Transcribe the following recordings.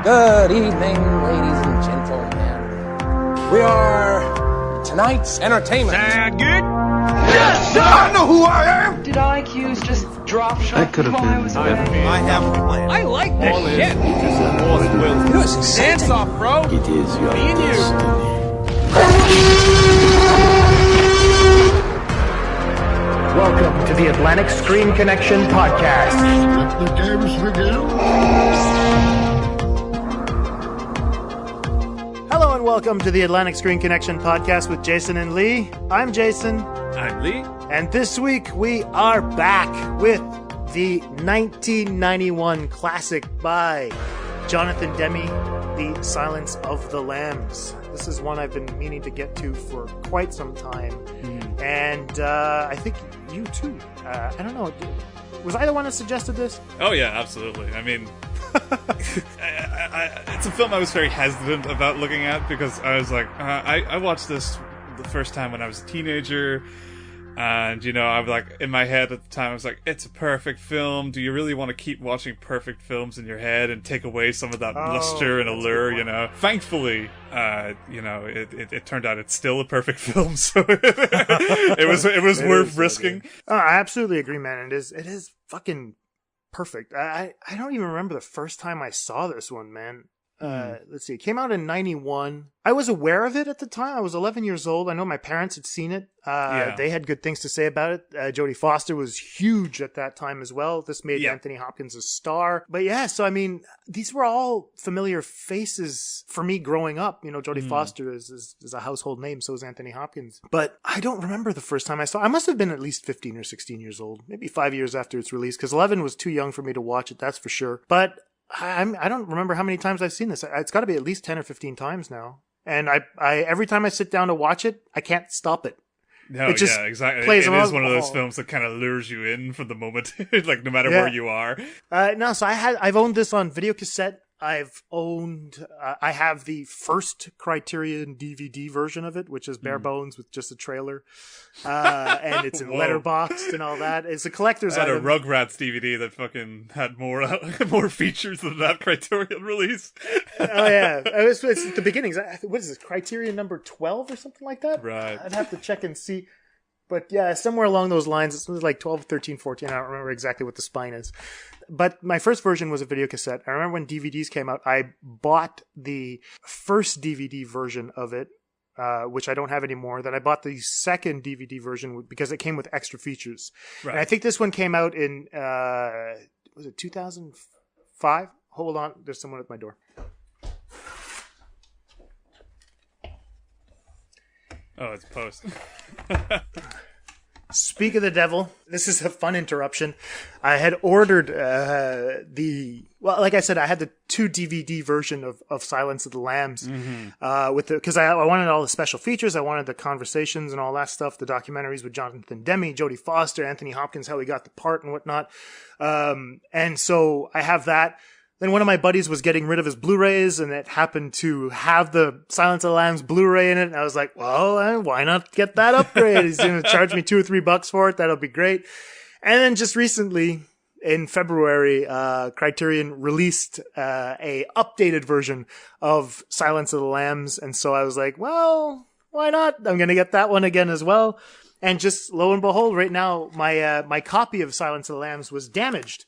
Good evening, ladies and gentlemen. We are tonight's entertainment. Sound good? Yes, sir! I know who I am! Did IQs just drop shot while I was away? I have a plan. I like this shit. You know, it's Dance off, bro. It is your Me and you. Welcome to the Atlantic Screen Connection Podcast. Let the games begin. Hello and welcome to the Atlantic Screen Connection Podcast with Jason and Lee. I'm Jason. I'm Lee. And this week we are back with the 1991 classic by Jonathan Demme, The Silence of the Lambs. This is one I've been meaning to get to for quite some time. And I think you too. I don't know. Was I the one that suggested this? Oh yeah, absolutely. I mean, it's a film I was very hesitant about looking at because I was like, I watched this the first time when I was a teenager, and you know, I was like, in my head at the time, I was like, it's a perfect film. Do you really want to keep watching perfect films in your head and take away some of that luster and allure? You know, thankfully, you know, it turned out it's still a perfect film, so it was worth risking. Oh, I absolutely agree, man. It is fucking perfect. I don't even remember the first time I saw this one, man. Let's see. It came out in 91. I was aware of it at the time. I was 11 years old. I know my parents had seen it. They had good things to say about it. Jodie Foster was huge at that time as well. This made Anthony Hopkins a star. But yeah, so I mean, these were all familiar faces for me growing up. You know, Jodie Foster is a household name. So is Anthony Hopkins. But I don't remember the first time I saw it. I must have been at least 15 or 16 years old. Maybe 5 years after its release. Because 11 was too young for me to watch it. That's for sure. But I don't remember how many times I've seen this. It's got to be at least 10 or 15 times now. And I every time I sit down to watch it, I can't stop it. No, it just exactly. Plays it is one of those films that kind of lures you in from the moment, like no matter where you are. No, so I've owned this on video cassette. I have the first Criterion DVD version of it, which is bare bones with just a trailer. And it's in letterboxed and all that. It's a collector's item. I item. had a Rugrats DVD that fucking had more features than that Criterion release. Oh yeah. It's the beginnings. What is this? Criterion number 12 or something like that? Right. I'd have to check and see. But yeah, somewhere along those lines, it was like 12, 13, 14. I don't remember exactly what the spine is. But my first version was a video cassette. I remember when DVDs came out, I bought the first DVD version of it, which I don't have anymore. Then I bought the second DVD version because it came with extra features. Right. And I think this one came out in, was it 2005? Hold on, there's someone at my door. Oh, it's post. Speak of the devil, this is a fun interruption. I had ordered like I said, I had the 2 DVD version of Silence of the Lambs, because I wanted all the special features, I wanted the conversations and all that stuff, the documentaries with Jonathan Demme, Jodie Foster, Anthony Hopkins, how he got the part and whatnot. And so I have that. Then one of my buddies was getting rid of his Blu-rays, and it happened to have the Silence of the Lambs Blu-ray in it. And I was like, well, why not get that upgrade? He's going to charge me $2 or $3 for it. That'll be great. And then just recently, in February, Criterion released a updated version of Silence of the Lambs. And so I was like, well, why not? I'm going to get that one again as well. And just lo and behold, right now, my copy of Silence of the Lambs was damaged.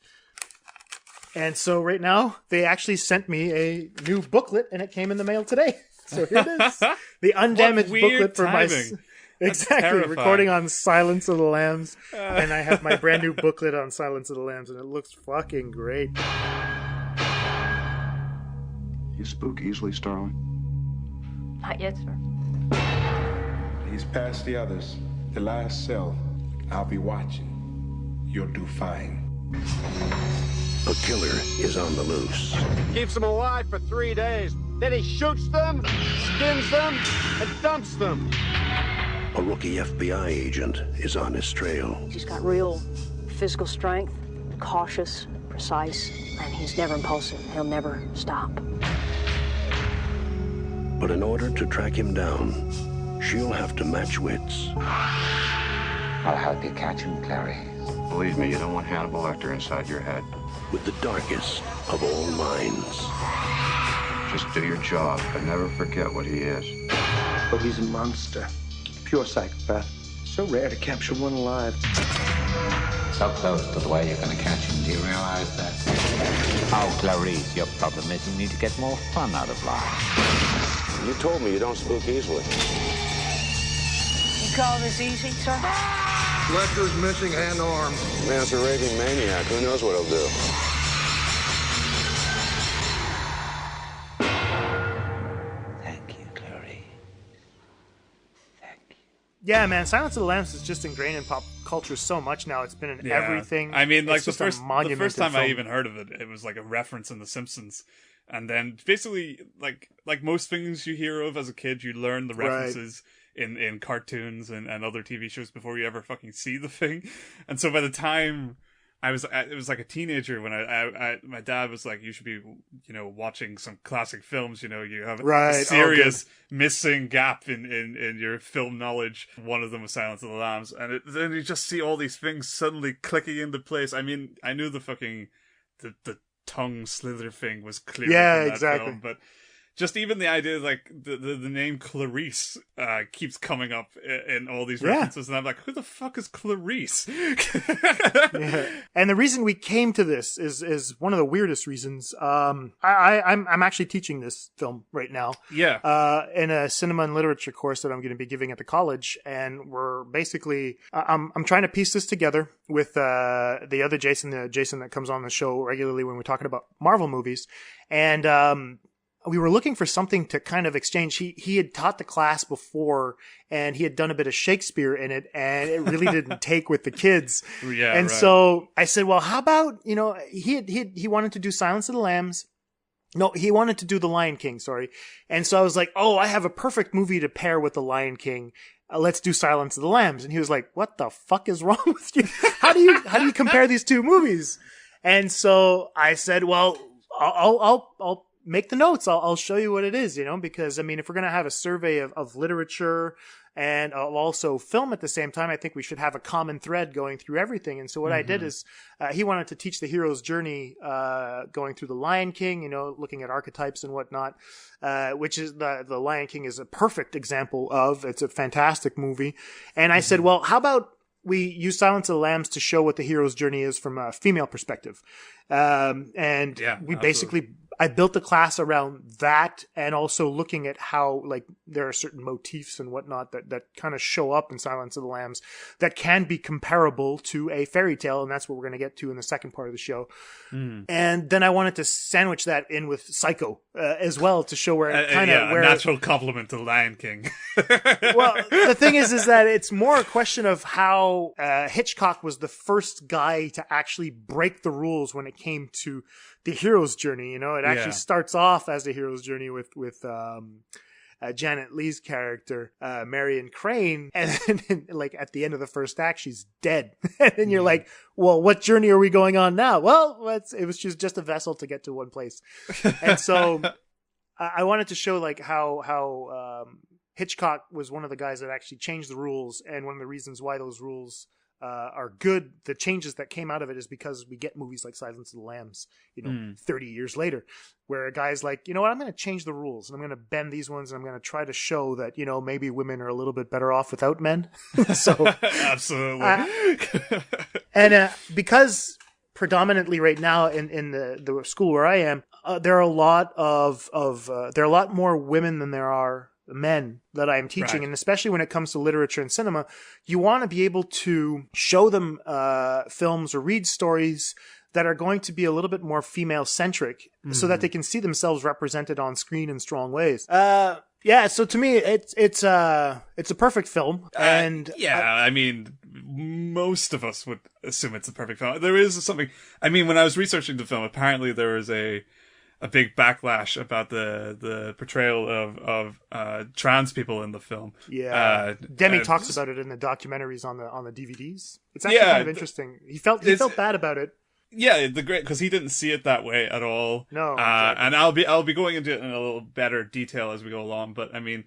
And so right now, they actually sent me a new booklet, and it came in the mail today. So here it is. The undamaged booklet for timing. Exactly, recording on Silence of the Lambs. And I have my brand new booklet on Silence of the Lambs, and it looks fucking great. You spook easily, Starling? Not yet, sir. He's past the others. The last cell. I'll be watching. You'll do fine. A killer is on the loose. Keeps them alive for 3 days. Then he shoots them, skins them, and dumps them. A rookie FBI agent is on his trail. He's got real physical strength, cautious, precise, and he's never impulsive. He'll never stop. But in order to track him down, she'll have to match wits. I'll help you catch him, Clarice. Believe me, you don't want Hannibal Lecter inside your head. With the darkest of all minds. Just do your job, but never forget what he is. Oh, he's a monster. Pure psychopath. So rare to capture one alive. So close to the way you're going to catch him. Do you realize that? Oh, Clarice, your problem is you need to get more fun out of life. You told me you don't spook easily. You call this easy, sir? Lecter's missing hand arm. Man's a raving maniac. Who knows what he'll do? Thank you, Clarice. Thank you. Yeah, man, Silence of the Lambs is just ingrained in pop culture so much now. It's been in everything. I mean, like it's the first time film. I even heard of it, it was like a reference in The Simpsons. And then basically, like most things you hear of as a kid, you learn the references in cartoons and other TV shows before you ever fucking see the thing. And so by the time it was like a teenager when my dad was like, you should be, watching some classic films, you have a serious missing gap in your film knowledge. One of them was Silence of the Lambs. And then you just see all these things suddenly clicking into place. I mean, I knew the fucking, the tongue slither thing was clear from that film, but just even the idea, like, the name Clarice keeps coming up in all these references, and I'm like, who the fuck is Clarice? And the reason we came to this is one of the weirdest reasons. I'm actually teaching this film right now. Yeah. In a cinema and literature course that I'm going to be giving at the college, and we're basically I'm trying to piece this together with the other Jason, that comes on the show regularly when we're talking about Marvel movies, and we were looking for something to kind of exchange. He had taught the class before, and he had done a bit of Shakespeare in it, and it really didn't take with the kids. Yeah, and so I said, well, how about, he wanted to do Silence of the Lambs. No, he wanted to do The Lion King, sorry. And so I was like, oh, I have a perfect movie to pair with The Lion King. Let's do Silence of the Lambs. And he was like, what the fuck is wrong with you? How do you compare these two movies? And so I said, well, I'll make the notes. I'll show you what it is, because, I mean, if we're going to have a survey of literature and also film at the same time, I think we should have a common thread going through everything. And so what I did is he wanted to teach the hero's journey going through The Lion King, looking at archetypes and whatnot, which is the Lion King is a perfect example of. It's a fantastic movie. And I said, well, how about we use Silence of the Lambs to show what the hero's journey is from a female perspective. And we basically, I built the class around that, and also looking at how, like, there are certain motifs and whatnot that kind of show up in Silence of the Lambs that can be comparable to a fairy tale. And that's what we're going to get to in the second part of the show. And then I wanted to sandwich that in with Psycho as well, to show where it kind of, a natural compliment to Lion King. Well, the thing is that it's more a question of how Hitchcock was the first guy to actually break the rules when it came to the hero's journey. It actually starts off as the hero's journey with Janet Leigh's character, Marion Crane, and then, like, at the end of the first act, she's dead. And then you're like, well, what journey are we going on now? Well, it was just a vessel to get to one place. And so I wanted to show, like, how Hitchcock was one of the guys that actually changed the rules, and one of the reasons why those rules are good, the changes that came out of it, is because we get movies like Silence of the Lambs, 30 years later, where a guy's like, you know what, I'm going to change the rules, and I'm going to bend these ones, and I'm going to try to show that, maybe women are a little bit better off without men. So absolutely. And because predominantly right now in the school where I am, there are a lot there are a lot more women than there are men that I'm teaching. Right. And especially when it comes to literature and cinema, you want to be able to show them films or read stories that are going to be a little bit more female centric, so that they can see themselves represented on screen in strong ways. So to me, it's a perfect film. And I mean, most of us would assume it's a perfect film. There is something, I mean, when I was researching the film, apparently there was a big backlash about the portrayal of trans people in the film. Yeah, Demme talks about it in the documentaries on the DVDs. It's actually kind of interesting. He felt bad about it. Yeah, because he didn't see it that way at all. No, exactly. And I'll be going into it in a little better detail as we go along. But I mean,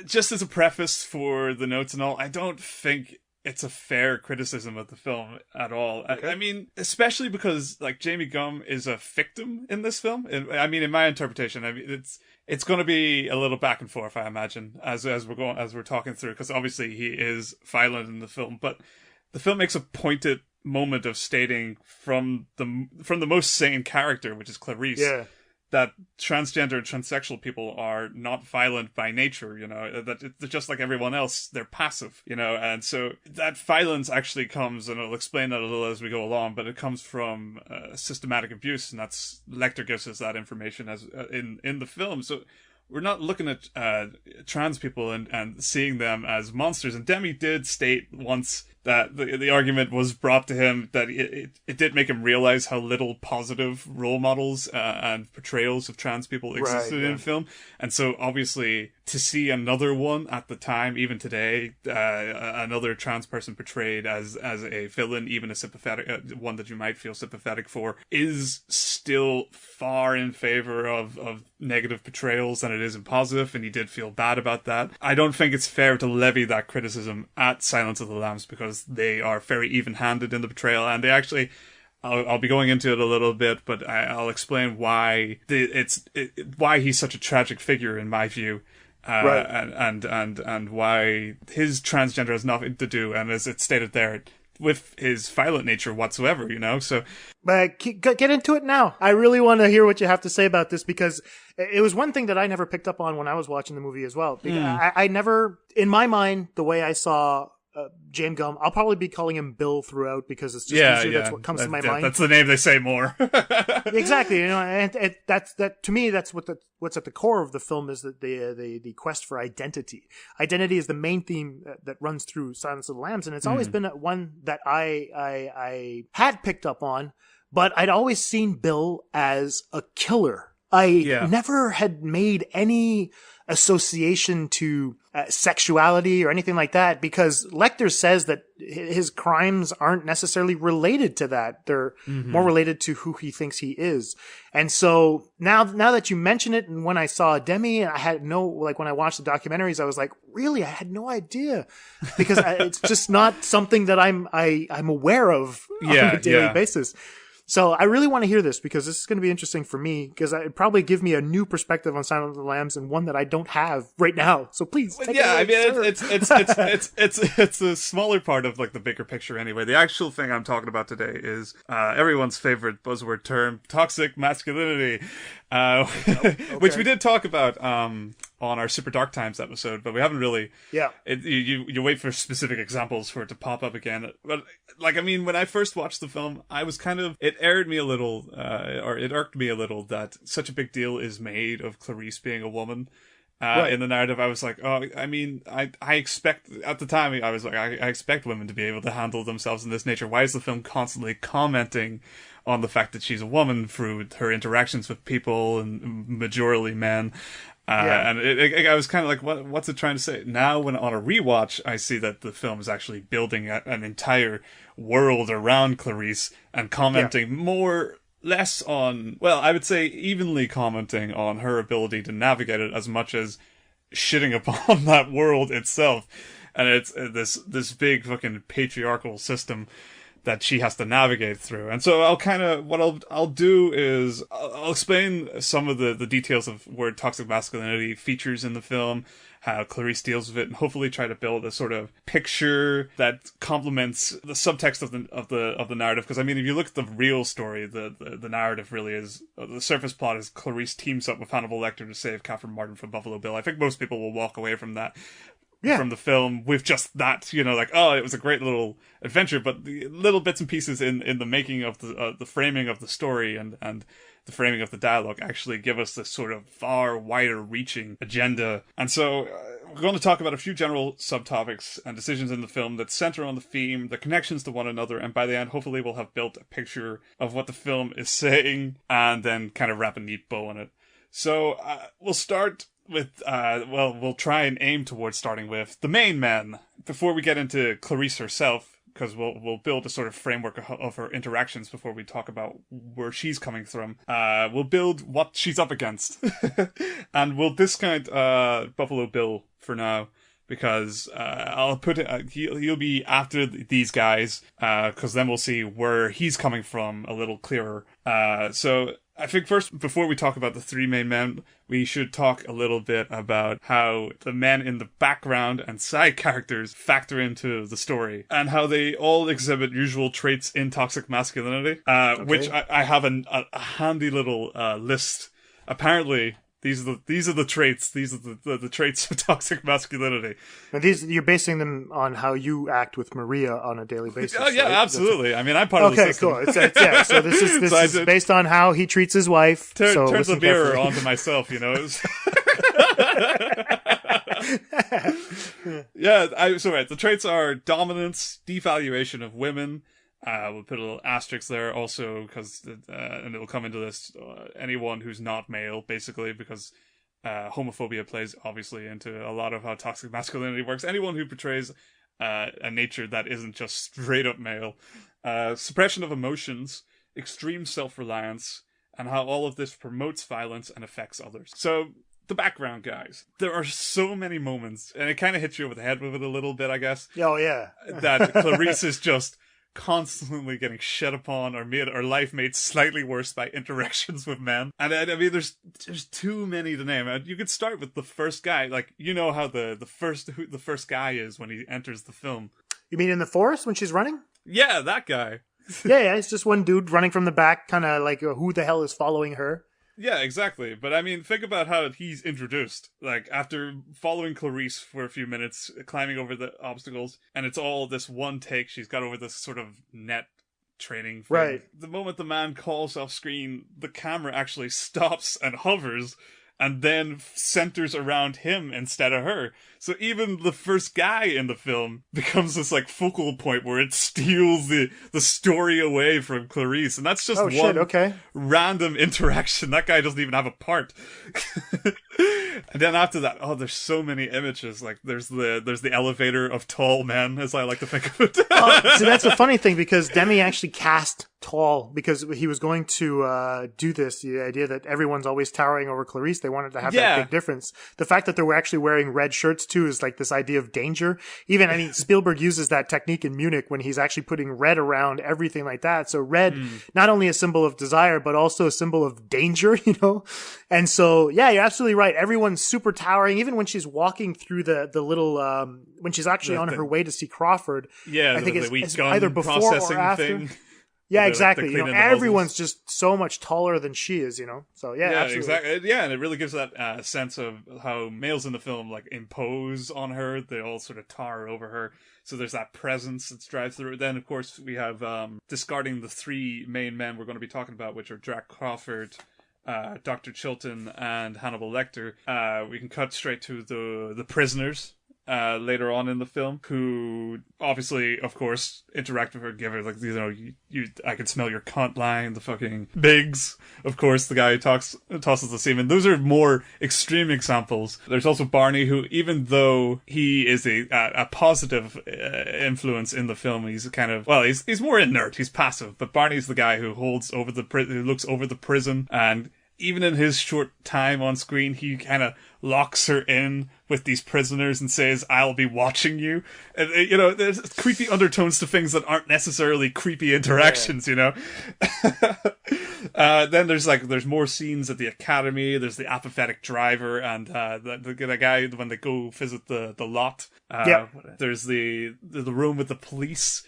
just as a preface for the notes and all, I don't think it's a fair criticism of the film at all. Okay. I mean, especially because like Jamie Gumb is a victim in this film. I mean, in my interpretation, I mean, it's going to be a little back and forth, I imagine, as we're talking through, because obviously he is violent in the film, but the film makes a pointed moment of stating from the most sane character, which is Clarice, that transgender and transsexual people are not violent by nature, you know, that it's just like everyone else, they're passive, you know, and so that violence actually comes, and I'll explain that a little as we go along, but it comes from systematic abuse, and that's, Lecter gives us that information as in the film. So we're not looking at trans people and seeing them as monsters. And Demme did state once that the argument was brought to him that it did make him realize how little positive role models and portrayals of trans people existed in film. And so obviously to see another one at the time, even today, another trans person portrayed as a villain, even a sympathetic one that you might feel sympathetic for, is still far in favor of negative portrayals than it is in positive, and he did feel bad about that. I don't think it's fair to levy that criticism at Silence of the Lambs, because they are very even-handed in the portrayal, and they actually, I'll be going into it a little bit, but I'll explain why why he's such a tragic figure in my view, and why his transgender has nothing to do, and as it's stated there, with his violent nature whatsoever, you know. So, but get into it now. I really want to hear what you have to say about this, because it was one thing that I never picked up on when I was watching the movie as well. I never, in my mind, the way I saw James Gumb, I'll probably be calling him Bill throughout, because it's just that's what comes to my mind. That's the name they say more. Exactly, you know, and that's to me, that's what's at the core of the film, is that the quest for identity. Identity is the main theme that runs through Silence of the Lambs, and it's always been one that I had picked up on, but I'd always seen Bill as a killer. I never had made any association to sexuality or anything like that, because Lecter says that his crimes aren't necessarily related to that. They're more related to who he thinks he is. And so now that you mention it, and when I saw Demme, I had when I watched the documentaries, I was like, really? I had no idea, because it's just not something that I'm aware of on a daily basis. So I really want to hear this, because this is going to be interesting for me, because it'd probably give me a new perspective on Silence of the Lambs, and one that I don't have right now. So please, take it away, I mean, sir. it's a smaller part of like the bigger picture anyway. The actual thing I'm talking about today is everyone's favorite buzzword term, toxic masculinity, which we did talk about on our Super Dark Times episode, but we haven't really. Yeah. You wait for specific examples for it to pop up again. But like, I mean, when I first watched the film, I was it irked me a little that such a big deal is made of Clarice being a woman. In the narrative, I was like, oh, I mean, I expect, at the time, I was like, I expect women to be able to handle themselves in this nature. Why is the film constantly commenting on the fact that she's a woman through her interactions with people, and majorly men? And I was kind of like, what's it trying to say? Now, when on a rewatch, I see that the film is actually building an entire world around Clarice and commenting less on, well, I would say evenly commenting on her ability to navigate it, as much as shitting upon that world itself. And it's this big fucking patriarchal system that she has to navigate through. And so I'll do is I'll explain some of the details of where toxic masculinity features in the film, how Clarice deals with it, and hopefully try to build a sort of picture that complements the subtext of the narrative. Because I mean, if you look at the real story, the narrative really is, the surface plot is Clarice teams up with Hannibal Lecter to save Catherine Martin from Buffalo Bill. I think most people will walk away from that. From the film with just that, you know, like, oh, it was a great little adventure, but the little bits and pieces in the making of the framing of the story and the framing of the dialogue actually give us this sort of far wider reaching agenda. And so we're going to talk about a few general subtopics and decisions in the film that center on the theme, the connections to one another, and by the end, hopefully we'll have built a picture of what the film is saying, and then kind of wrap a neat bow on it. So we'll start with, we'll try and aim towards starting with the main men before we get into Clarice herself, because we'll build a sort of framework of her interactions before we talk about where she's coming from. We'll build what she's up against, and we'll discount Buffalo Bill for now, because I'll put it. He'll be after these guys, because then we'll see where he's coming from a little clearer. So I think first, before we talk about the three main men, we should talk a little bit about how the men in the background and side characters factor into the story, and how they all exhibit usual traits in toxic masculinity, which I have a handy little list. Apparently, these are the traits. These are the traits of toxic masculinity. And you're basing them on how you act with Maria on a daily basis. Oh yeah, right? absolutely. I mean, I'm part of the system. Okay, cool. Yeah. So this is based on how he treats his wife. So turn the mirror carefully. onto myself, you know. Yeah. So right, the traits are dominance, devaluation of women. We'll put a little asterisk there also because, and it'll come into this, anyone who's not male, basically, because homophobia plays obviously into a lot of how toxic masculinity works. Anyone who portrays a nature that isn't just straight up male. Suppression of emotions, extreme self-reliance, and how all of this promotes violence and affects others. So, the background, guys. There are so many moments, and it kind of hits you over the head with it a little bit, I guess. Oh, yeah. That Clarice is just constantly getting shit upon or life made slightly worse by interactions with men. And I mean, there's too many to name. You could start with the first guy. Like, you know how who the first guy is when he enters the film. You mean in the forest when she's running? Yeah, that guy. yeah, it's just one dude running from the back, kind of like who the hell is following her? Yeah, exactly. But I mean, think about how he's introduced. Like, after following Clarice for a few minutes, climbing over the obstacles, and it's all this one take. She's got over this sort of net training thing. Right. The moment the man calls off screen, the camera actually stops and hovers, and then centers around him instead of her. So even the first guy in the film becomes this like focal point where it steals the story away from Clarice. And that's just random interaction. That guy doesn't even have a part. And then after that, there's so many images. Like there's the elevator of tall men, as I like to think of it. So that's a funny thing, because Demme actually cast tall because he was going to do this. The idea that everyone's always towering over Clarice, they wanted to have that big difference. The fact that they were actually wearing red shirts too is like this idea of danger. Even, I mean, Spielberg uses that technique in Munich when he's actually putting red around everything like that. So red, not only a symbol of desire, but also a symbol of danger, you know? And so, yeah, you're absolutely right. Everyone's super towering. Even when she's walking through the little, when she's actually on her way to see Crawford. Yeah, I think it's either before or after. Thing. Yeah, exactly. You know, everyone's just so much taller than she is, you know? So, yeah, absolutely. Exactly. Yeah, and it really gives that sense of how males in the film, like, impose on her. They all sort of tower over her. So there's that presence that drives through. Then, of course, we have, discarding the three main men we're going to be talking about, which are Jack Crawford, Dr. Chilton, and Hannibal Lecter. We can cut straight to the prisoners. Later on in the film, who obviously, of course, interact with her, give her, like, you know, I can smell your cunt line, the fucking Biggs, of course, the guy who tosses the semen. Those are more extreme examples. There's also Barney, who, even though he is a positive influence in the film, he's kind of, well, he's more inert, he's passive, but Barney's the guy who looks over the prison, and even in his short time on screen, he kind of locks her in with these prisoners and says, "I'll be watching you." And, you know, there's creepy undertones to things that aren't necessarily creepy interactions, you know? Then there's more scenes at the academy. There's the apathetic driver and the guy when they go visit the lot. There's the room with the police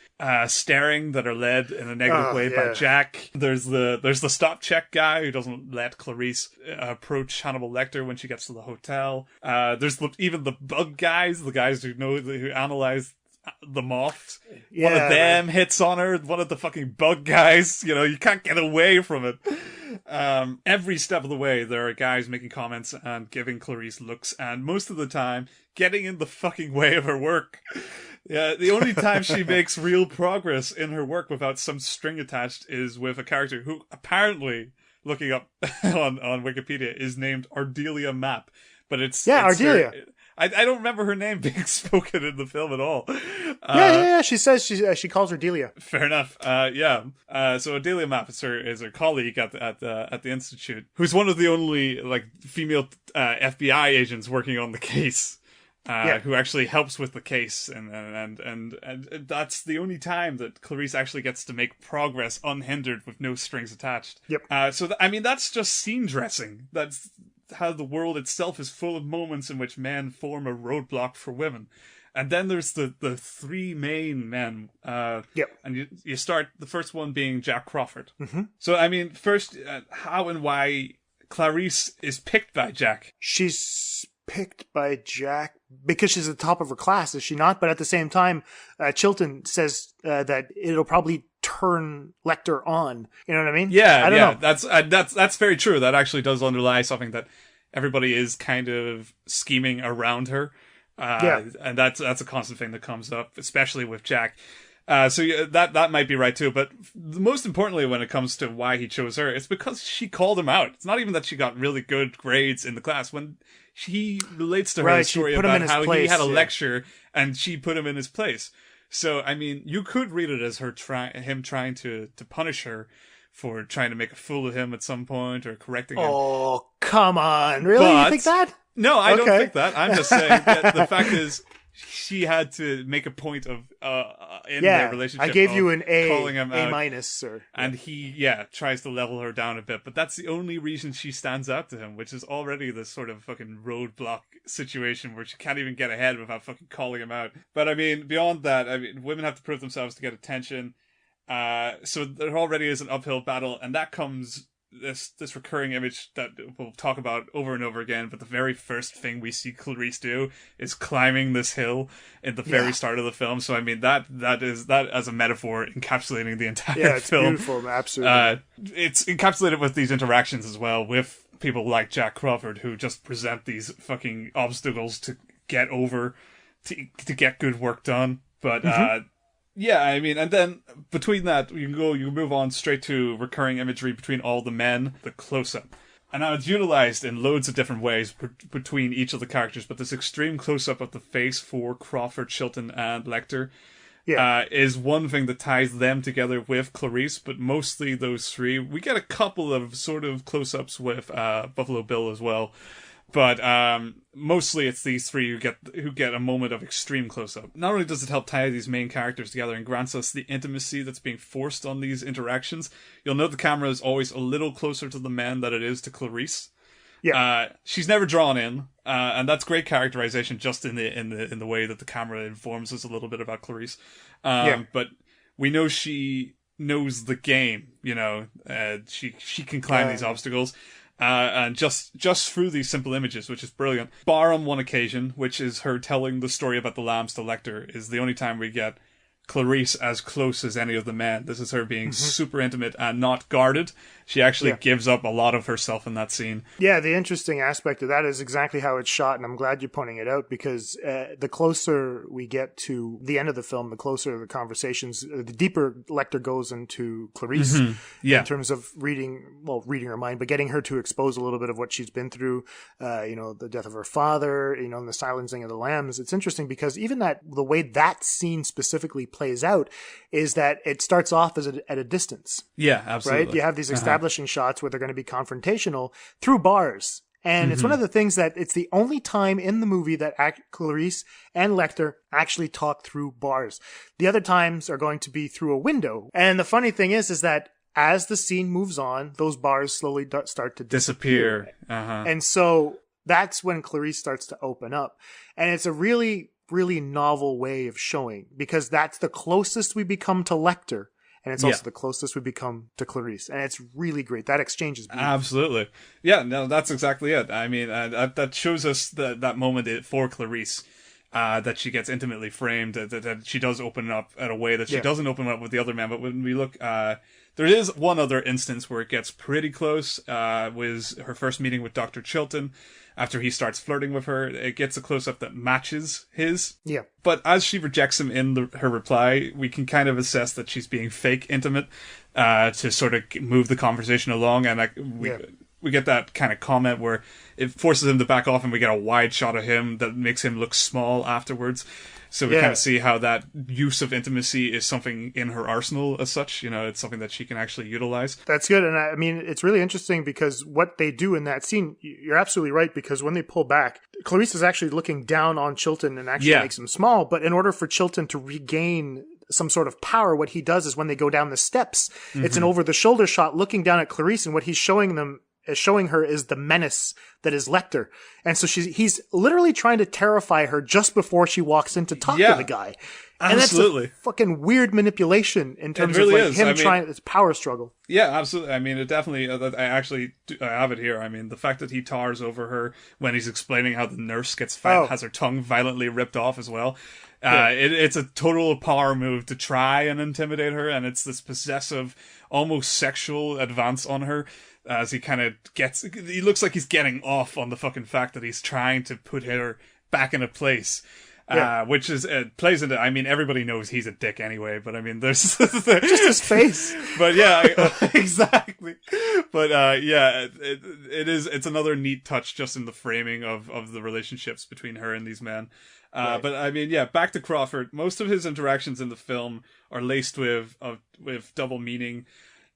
staring that are led in a negative way by Jack. There's the stop check guy who doesn't let Clarice approach Hannibal Lecter when she gets to the hotel. There's even the bug guys, the guys who analyze the moth. One of them hits on her. One of the fucking bug guys. You know, you can't get away from it. Every step of the way, there are guys making comments and giving Clarice looks, and most of the time, getting in the fucking way of her work. Yeah, the only time she makes real progress in her work without some string attached is with a character who apparently, looking up on Wikipedia, is named Ardelia Mapp. But it's Ardelia. I don't remember her name being spoken in the film at all. She says she calls her Delia. Fair enough. So Ardelia Mapp is her colleague at the institute, who's one of the only like female FBI agents working on the case. who actually helps with the case, and that's the only time that Clarice actually gets to make progress unhindered with no strings attached. Yep. That's just scene dressing. That's how the world itself is full of moments in which men form a roadblock for women. And then there's the three main men. Yep. And you start, the first one being Jack Crawford. Mm-hmm. So, I mean, first, how and why Clarice is picked by Jack. She's picked by Jack because she's at the top of her class, is she not? But at the same time, Chilton says that it'll probably turn Lecter on. You know what I mean? Yeah, I don't know. That's very true. That actually does underlie something that everybody is kind of scheming around her. And that's a constant thing that comes up, especially with Jack. That might be right too. But most importantly, when it comes to why he chose her, it's because she called him out. It's not even that she got really good grades in the class. When he relates to her the story about how he had a lecture and she put him in his place. So, I mean, you could read it as him trying to punish her for trying to make a fool of him at some point or correcting him. Oh, come on. Really? You think that? No, I don't think that. I'm just saying that the fact is she had to make a point of in their relationship. I gave you an A, calling him A out, minus, sir. And he tries to level her down a bit, but that's the only reason she stands out to him, which is already this sort of fucking roadblock situation where she can't even get ahead without fucking calling him out. But I mean, beyond that, I mean, women have to prove themselves to get attention. So there already is an uphill battle, and that comes this recurring image that we'll talk about over and over again. But the very first thing we see Clarice do is climbing this hill at the very start of the film. So I mean that as a metaphor encapsulating the entire film. Yeah, it's beautiful, absolutely. It's encapsulated with these interactions as well with people like Jack Crawford, who just present these fucking obstacles to get over, to get good work done. But yeah, I mean, and then between that, you move on straight to recurring imagery between all the men, the close-up. And now it's utilized in loads of different ways between each of the characters, but this extreme close-up of the face for Crawford, Chilton, and Lecter is one thing that ties them together with Clarice, but mostly those three. We get a couple of sort of close-ups with Buffalo Bill as well. But mostly it's these three who get a moment of extreme close-up. Not only does it help tie these main characters together and grants us the intimacy that's being forced on these interactions, you'll note the camera is always a little closer to the men than it is to Clarice. Yeah. She's never drawn in, and that's great characterization just in the way that the camera informs us a little bit about Clarice. But we know she knows the game, you know. She can climb these obstacles. And just through these simple images, which is brilliant. Bar on one occasion, which is her telling the story about the lambs to Lecter, is the only time we get Clarice as close as any of the men. This is her being super intimate and not guarded. She actually gives up a lot of herself in that scene. Yeah, the interesting aspect of that is exactly how it's shot, and I'm glad you're pointing it out, because the closer we get to the end of the film, the closer the conversations, the deeper Lecter goes into Clarice in terms of reading her mind, but getting her to expose a little bit of what she's been through, the death of her father, and the silencing of the lambs. It's interesting because even the way that scene specifically plays out is that it starts off as at a distance. Yeah, absolutely. Right? You have these establishing shots where they're going to be confrontational through bars. And it's one of the things that it's the only time in the movie that Clarice and Lecter actually talk through bars. The other times are going to be through a window. And the funny thing is that as the scene moves on, those bars slowly start to disappear. And so that's when Clarice starts to open up. And it's a really, really novel way of showing, because that's the closest we become to Lecter. And it's also the closest we become to Clarice. And it's really great. That exchange is beautiful. Absolutely. Yeah, no, that's exactly it. I mean, that shows us that moment for Clarice, that she gets intimately framed, that she does open up in a way that she doesn't open up with the other men. But when we look, there is one other instance where it gets pretty close, was her first meeting with Dr. Chilton. After he starts flirting with her, it gets a close-up that matches his. Yeah. But as she rejects him in her reply, we can kind of assess that she's being fake intimate to sort of move the conversation along. And we get that kind of comment where it forces him to back off, and we get a wide shot of him that makes him look small afterwards. So we kind of see how that use of intimacy is something in her arsenal as such. You know, it's something that she can actually utilize. That's good. And I mean, it's really interesting because what they do in that scene, you're absolutely right, because when they pull back, Clarice is actually looking down on Chilton and actually makes him small. But in order for Chilton to regain some sort of power, what he does is when they go down the steps, it's an over-the-shoulder shot looking down at Clarice, and what he's showing her is the menace that is Lecter. And so he's literally trying to terrify her just before she walks in to talk to the guy. And absolutely. That's a fucking weird manipulation in terms really of him trying, it's power struggle. Yeah, absolutely. I mean, it definitely, I actually have it here. I mean, the fact that he towers over her when he's explaining how the nurse has her tongue violently ripped off as well. It's a total power move to try and intimidate her, and it's this possessive, almost sexual advance on her as he kind of he looks like he's getting off on the fucking fact that he's trying to put her back into place. Which is, plays into, I mean, everybody knows he's a dick anyway, but I mean, there's just his face. But yeah, exactly. But it's another neat touch just in the framing of the relationships between her and these men. But I mean, back to Crawford. Most of his interactions in the film are laced with double meaning.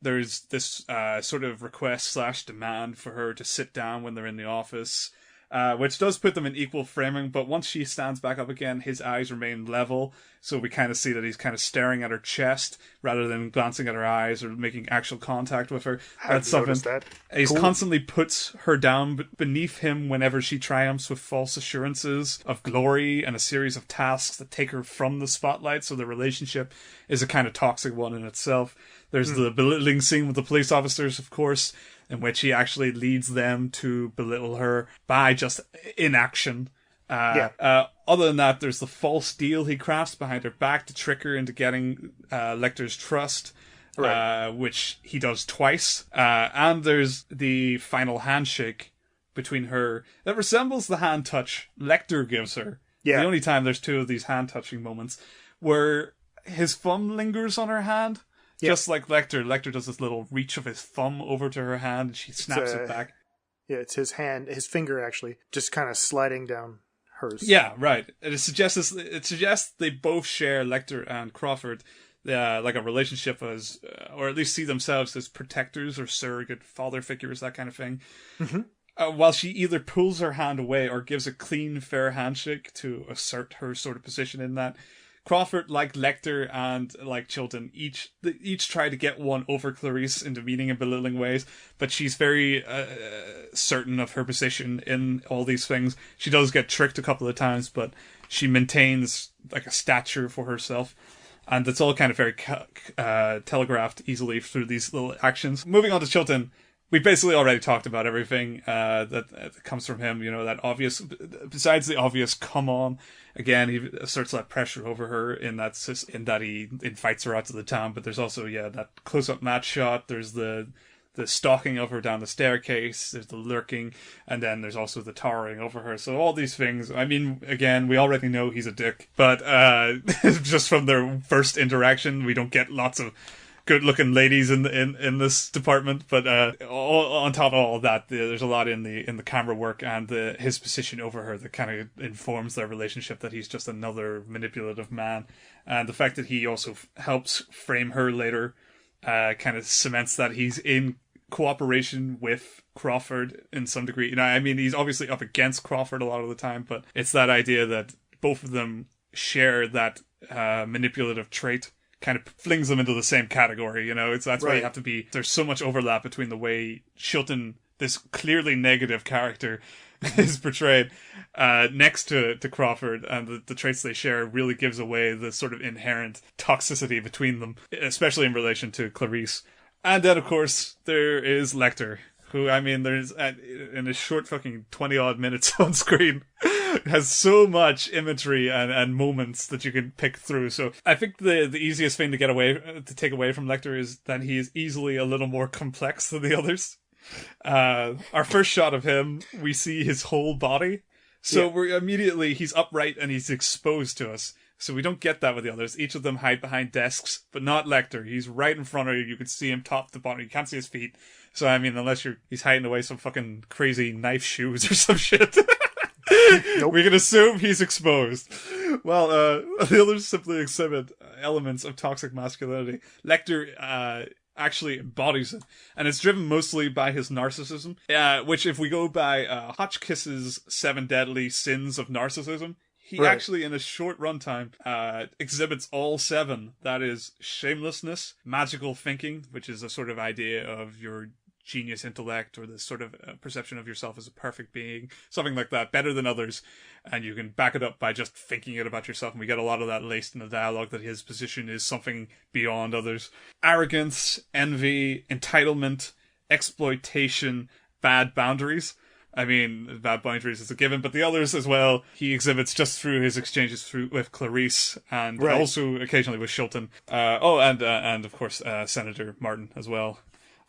There's this sort of request/demand for her to sit down when they're in the office, which does put them in equal framing. But once she stands back up again, his eyes remain level. So we kind of see that he's kind of staring at her chest rather than glancing at her eyes or making actual contact with her. That's something. That? He's constantly puts her down beneath him whenever she triumphs with false assurances of glory and a series of tasks that take her from the spotlight. So the relationship is a kind of toxic one in itself. There's the belittling scene with the police officers, of course, in which he actually leads them to belittle her by just inaction. Other than that, there's the false deal he crafts behind her back to trick her into getting Lecter's trust, which he does twice. And there's the final handshake between her that resembles the hand touch Lecter gives her. Yeah. The only time there's two of these hand touching moments where his thumb lingers on her hand. Just like Lecter. Lecter does this little reach of his thumb over to her hand and she snaps it back. Yeah, it's his hand, his finger actually, just kind of sliding down hers. Yeah, right. It suggests they both share, Lecter and Crawford, like a relationship as, or at least see themselves as protectors or surrogate father figures, that kind of thing. Mm-hmm. While she either pulls her hand away or gives a clean, fair handshake to assert her sort of position in that, Crawford, like Lecter and like Chilton, each try to get one over Clarice in demeaning and belittling ways, but she's very certain of her position in all these things. She does get tricked a couple of times, but she maintains like a stature for herself. And it's all kind of very telegraphed easily through these little actions. Moving on to Chilton, we basically already talked about everything that comes from him. You know, that obvious, besides the obvious come on, again, he asserts that pressure over her in that he invites her out to the town. But there's also, that close-up match shot. There's the stalking of her down the staircase. There's the lurking. And then there's also the towering over her. So all these things, I mean, again, we already know he's a dick. But just from their first interaction, we don't get lots of good-looking ladies in this department, but on top of all of that, there's a lot in the camera work and his position over her that kind of informs their relationship, that he's just another manipulative man, and the fact that he also helps frame her later kind of cements that he's in cooperation with Crawford in some degree. You know, I mean, he's obviously up against Crawford a lot of the time, but it's that idea that both of them share that manipulative trait. Kind of flings them into the same category, you know. That's why you have to be. There's so much overlap between the way Chilton, this clearly negative character, is portrayed next to Crawford, and the traits they share really gives away the sort of inherent toxicity between them, especially in relation to Clarice. And then, of course, there is Lecter, who, I mean, there's in a short fucking 20 odd minutes on screen. Has so much imagery and moments that you can pick through. So I think the easiest thing to take away from Lecter is that he is easily a little more complex than the others. Our first shot of him, we see his whole body. So he's upright and he's exposed to us. So we don't get that with the others. Each of them hide behind desks, but not Lecter. He's right in front of you. You can see him top to bottom. You can't see his feet. So I mean, unless he's hiding away some fucking crazy knife shoes or some shit. Nope. We can assume he's exposed. Well, the others simply exhibit elements of toxic masculinity. Lecter actually embodies it, and it's driven mostly by his narcissism, which, if we go by Hotchkiss's 7 Deadly Sins of Narcissism, he actually, in a short runtime, exhibits all 7. That is shamelessness, magical thinking, which is a sort of idea of your genius intellect, or this sort of perception of yourself as a perfect being, something like that, better than others, and you can back it up by just thinking it about yourself, and we get a lot of that laced in the dialogue, that his position is something beyond others. Arrogance, envy, entitlement, exploitation, bad boundaries. I mean, bad boundaries is a given, but the others as well, he exhibits just through his exchanges with Clarice, and also occasionally with Shilton. And of course, Senator Martin as well.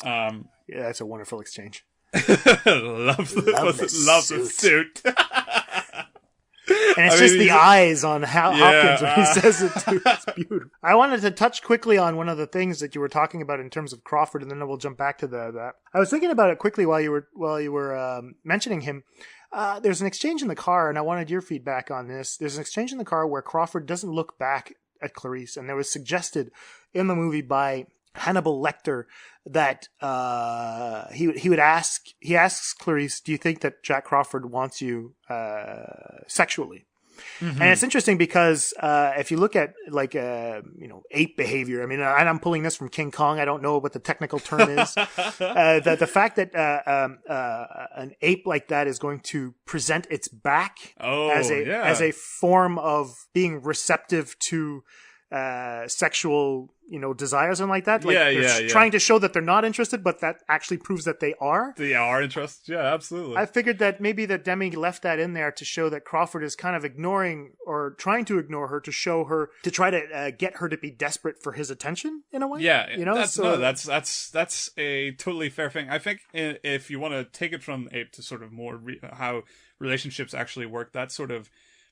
Yeah, it's a wonderful exchange. love the suit. And it's just the eyes on Hopkins when he says it too. It's beautiful. I wanted to touch quickly on one of the things that you were talking about in terms of Crawford, and then we'll jump back to that. I was thinking about it quickly while you were mentioning him. There's an exchange in the car, and I wanted your feedback on this. There's an exchange in the car where Crawford doesn't look back at Clarice, and there was suggested in the movie by Hannibal Lecter that he asks Clarice, do you think that Jack Crawford wants you sexually? Mm-hmm. And it's interesting because if you look at ape behavior, I mean, and I'm pulling this from King Kong, I don't know what the technical term is, that the fact that an ape like that is going to present its back as a form of being receptive to sexual, desires and like that. Trying to show that they're not interested, but that actually proves that they are. They are interested. Yeah, absolutely. I figured that maybe that Demme left that in there to show that Crawford is kind of ignoring or trying to ignore her, to show her, to try to get her to be desperate for his attention in a way. Yeah, that's a totally fair thing. I think if you want to take it from ape to sort of more how relationships actually work, that sort of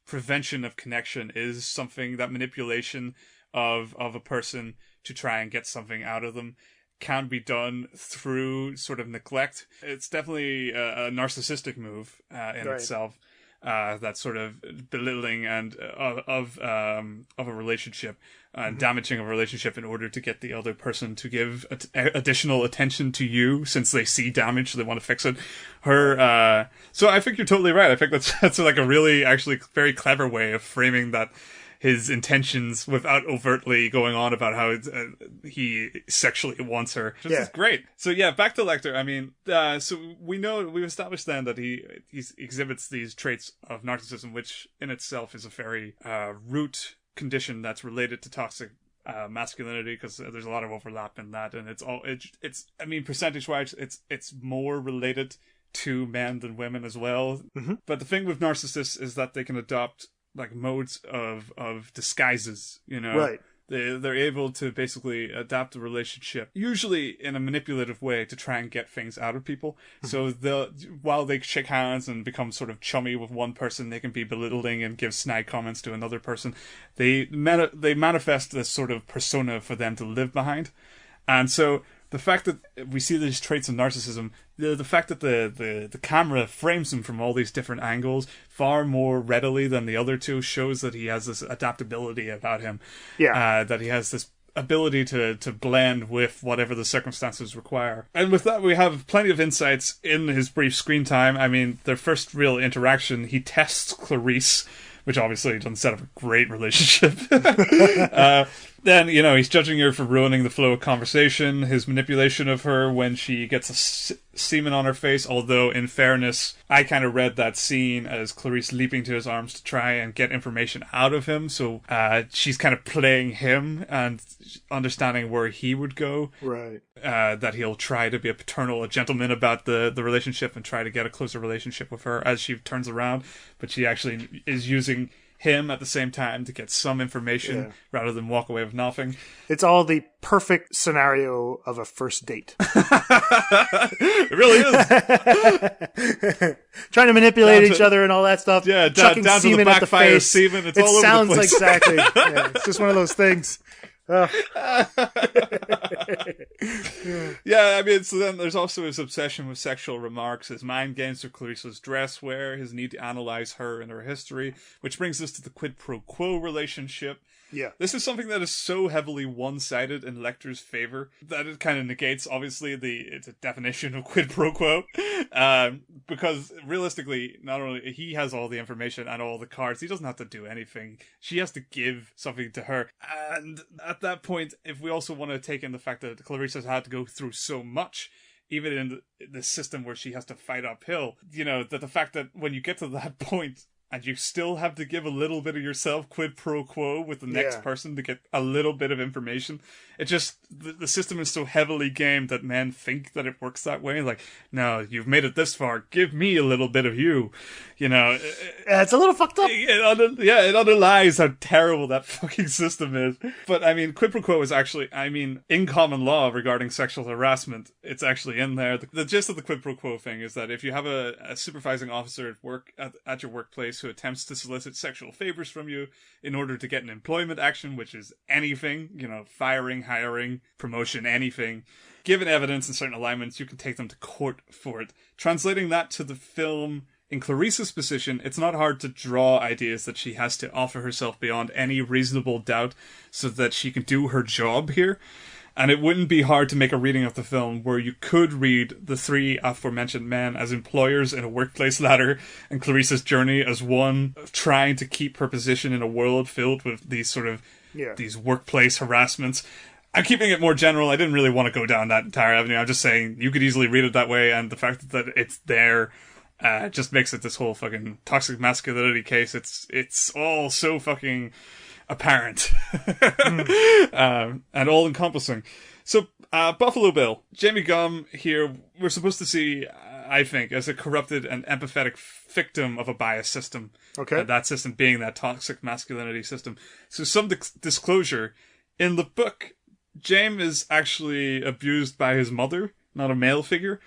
prevention of connection is something, that manipulation of a person to try and get something out of them can be done through sort of neglect. It's definitely a narcissistic move in itself. That sort of belittling and of a relationship and damaging a relationship in order to get the other person to give additional attention to you, since they see damage, so they want to fix it. So I think you're totally right. I think that's like a really actually very clever way of framing that his intentions without overtly going on about how he sexually wants her. Which is great. So back to Lecter. I mean, so we've established then that he exhibits these traits of narcissism, which in itself is a very root condition that's related to toxic masculinity, because there's a lot of overlap in that, and it's I mean, percentage-wise, it's more related to men than women as well. Mm-hmm. But the thing with narcissists is that they can adopt like modes of disguises, Right. They're able to basically adapt a relationship, usually in a manipulative way, to try and get things out of people. So while they shake hands and become sort of chummy with one person, they can be belittling and give snide comments to another person. They manifest this sort of persona for them to live behind. And so the fact that we see these traits of narcissism, the fact that the camera frames him from all these different angles far more readily than the other two, shows that he has this adaptability about him. Yeah. That he has this ability to blend with whatever the circumstances require. And with that, we have plenty of insights in his brief screen time. I mean, their first real interaction, he tests Clarice, which obviously doesn't set up a great relationship. Then, he's judging her for ruining the flow of conversation, his manipulation of her when she gets a semen on her face, although, in fairness, I kind of read that scene as Clarice leaping to his arms to try and get information out of him, so she's kind of playing him and understanding where he would go. Right. That he'll try to be a gentleman about the relationship and try to get a closer relationship with her as she turns around, but she actually is using him at the same time to get some information rather than walk away with nothing. It's all the perfect scenario of a first date. It really is. Trying to manipulate each other and all that stuff. Yeah, chucking down semen to the at the face. Semen. It's it all sounds over the place. exactly. It's just one of those things. Yeah, I mean, so then there's also his obsession with sexual remarks, his mind games of Clarice's dress wear, his need to analyze her and her history, which brings us to the quid pro quo relationship. Yeah. This is something that is so heavily one-sided in Lecter's favor that it kind of negates, obviously, it's a definition of quid pro quo. Because realistically, not only he has all the information and all the cards, he doesn't have to do anything. She has to give something to her. And at that point, if we also want to take in the fact that Clarice has had to go through so much, even in the system where she has to fight uphill, that the fact that when you get to that point, and you still have to give a little bit of yourself quid pro quo with the next person to get a little bit of information. It just, the system is so heavily gamed that men think that it works that way. Like, no, you've made it this far. Give me a little bit of you. It's a little fucked up. It underlies how terrible that fucking system is. But, I mean, quid pro quo is actually, in common law regarding sexual harassment, it's actually in there. The gist of the quid pro quo thing is that if you have a supervising officer at work, at your workplace, who attempts to solicit sexual favors from you in order to get an employment action, which is anything, firing, hiring, promotion, anything. Given evidence and certain alignments, you can take them to court for it. Translating that to the film, in Clarice's position, it's not hard to draw ideas that she has to offer herself beyond any reasonable doubt so that she can do her job here. And it wouldn't be hard to make a reading of the film where you could read the three aforementioned men as employers in a workplace ladder, and Clarice's journey as one trying to keep her position in a world filled with these sort of these workplace harassments. I'm keeping it more general. I didn't really want to go down that entire avenue. I'm just saying you could easily read it that way, and the fact that it's there just makes it this whole fucking toxic masculinity case. It's all so fucking apparent and all-encompassing. So, Buffalo Bill, Jamie Gumb here, we're supposed to see, I think, as a corrupted and empathetic victim of a biased system. Okay. That system being that toxic masculinity system. So some disclosure. In the book, James is actually abused by his mother, not a male figure.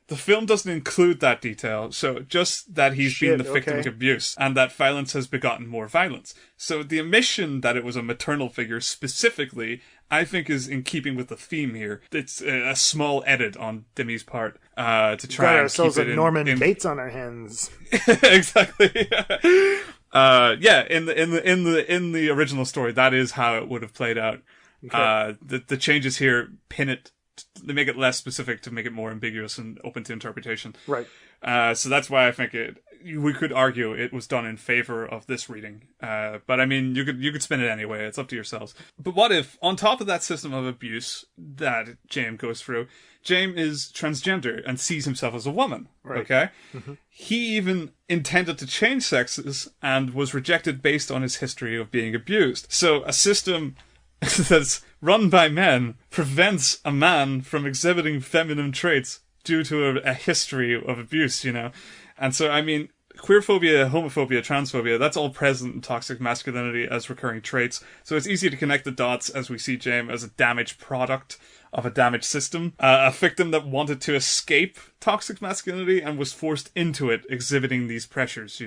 The film doesn't include that detail, so just that he's been the victim of abuse, and that violence has begotten more violence. So the omission that it was a maternal figure specifically, I think, is in keeping with the theme here. It's a small edit on Demme's part to try and keep it in Norman Bates on our hands. Exactly. In the original story, that is how it would have played out. Okay. The changes here pin it. They make it less specific to make it more ambiguous and open to interpretation. Right. So that's why I think we could argue it was done in favor of this reading. But I mean, you could spin it anyway. It's up to yourselves. But what if, on top of that system of abuse that James goes through, James is transgender and sees himself as a woman. Right. Okay? Mm-hmm. He even intended to change sexes and was rejected based on his history of being abused. So a system that's run by men prevents a man from exhibiting feminine traits due to a history of abuse, And so, I mean, queerphobia, homophobia, transphobia, that's all present in toxic masculinity as recurring traits. So it's easy to connect the dots as we see James as a damaged product of a damaged system. A victim that wanted to escape toxic masculinity and was forced into it, exhibiting these pressures,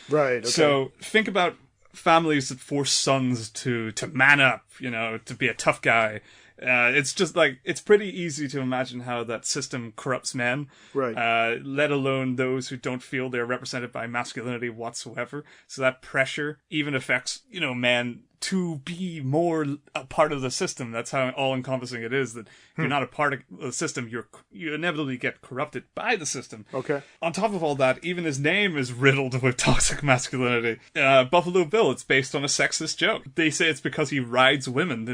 Right, okay. So think about families that force sons to man up, to be a tough guy. It's just it's pretty easy to imagine how that system corrupts men, right? Let alone those who don't feel they're represented by masculinity whatsoever. So that pressure even affects, men to be more a part of the system. That's how all-encompassing it is, that you're not a part of the system, you inevitably get corrupted by the system. Okay. On top of all that, even his name is riddled with toxic masculinity. Buffalo Bill, it's based on a sexist joke. They say it's because he rides women.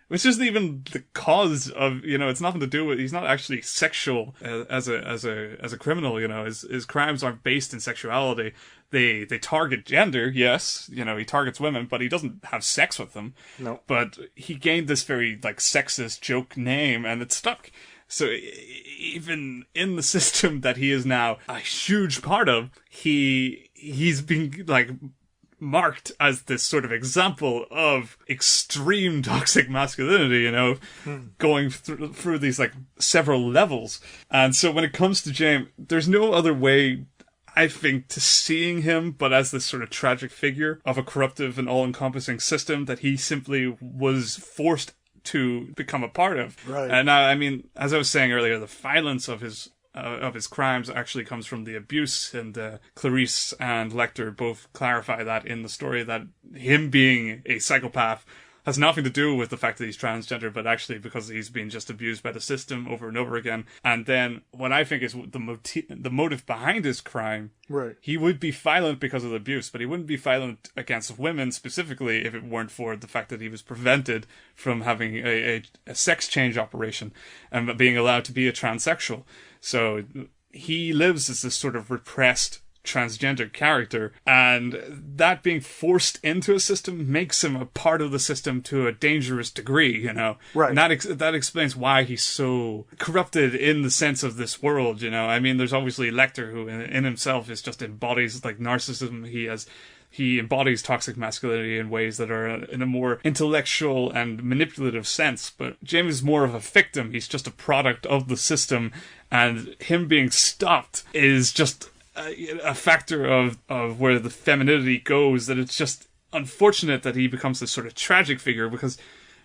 Which isn't even the cause of, it's nothing to do with, he's not actually sexual as a criminal, his crimes aren't based in sexuality. They target gender, yes, he targets women, but he doesn't have sex with them. No. But he gained this very, sexist joke name, and it stuck. So even in the system that he is now a huge part of, he's been, marked as this sort of example of extreme toxic masculinity, going through these several levels. And so when it comes to James, there's no other way I think, to seeing him, but as this sort of tragic figure of a corruptive and all-encompassing system that he simply was forced to become a part of. Right. And I mean, as I was saying earlier, the violence of his crimes actually comes from the abuse, and Clarice and Lecter both clarify that in the story, that him being a psychopath has nothing to do with the fact that he's transgender, but actually because he's been just abused by the system over and over again. And then what I think is the motive behind his crime, right? He would be violent because of the abuse, but he wouldn't be violent against women specifically if it weren't for the fact that he was prevented from having a sex change operation and being allowed to be a transsexual. So he lives as this sort of repressed transgender character, and that being forced into a system makes him a part of the system to a dangerous degree, you know. Right. And that explains why he's so corrupted in the sense of this world, you know. I mean, there's obviously Lecter, who in himself is just embodies like narcissism. He embodies toxic masculinity in ways that are in a more intellectual and manipulative sense. But James is more of a victim. He's just a product of the system, and him being stopped is just a factor of where the femininity goes, that it's just unfortunate that he becomes this sort of tragic figure, because,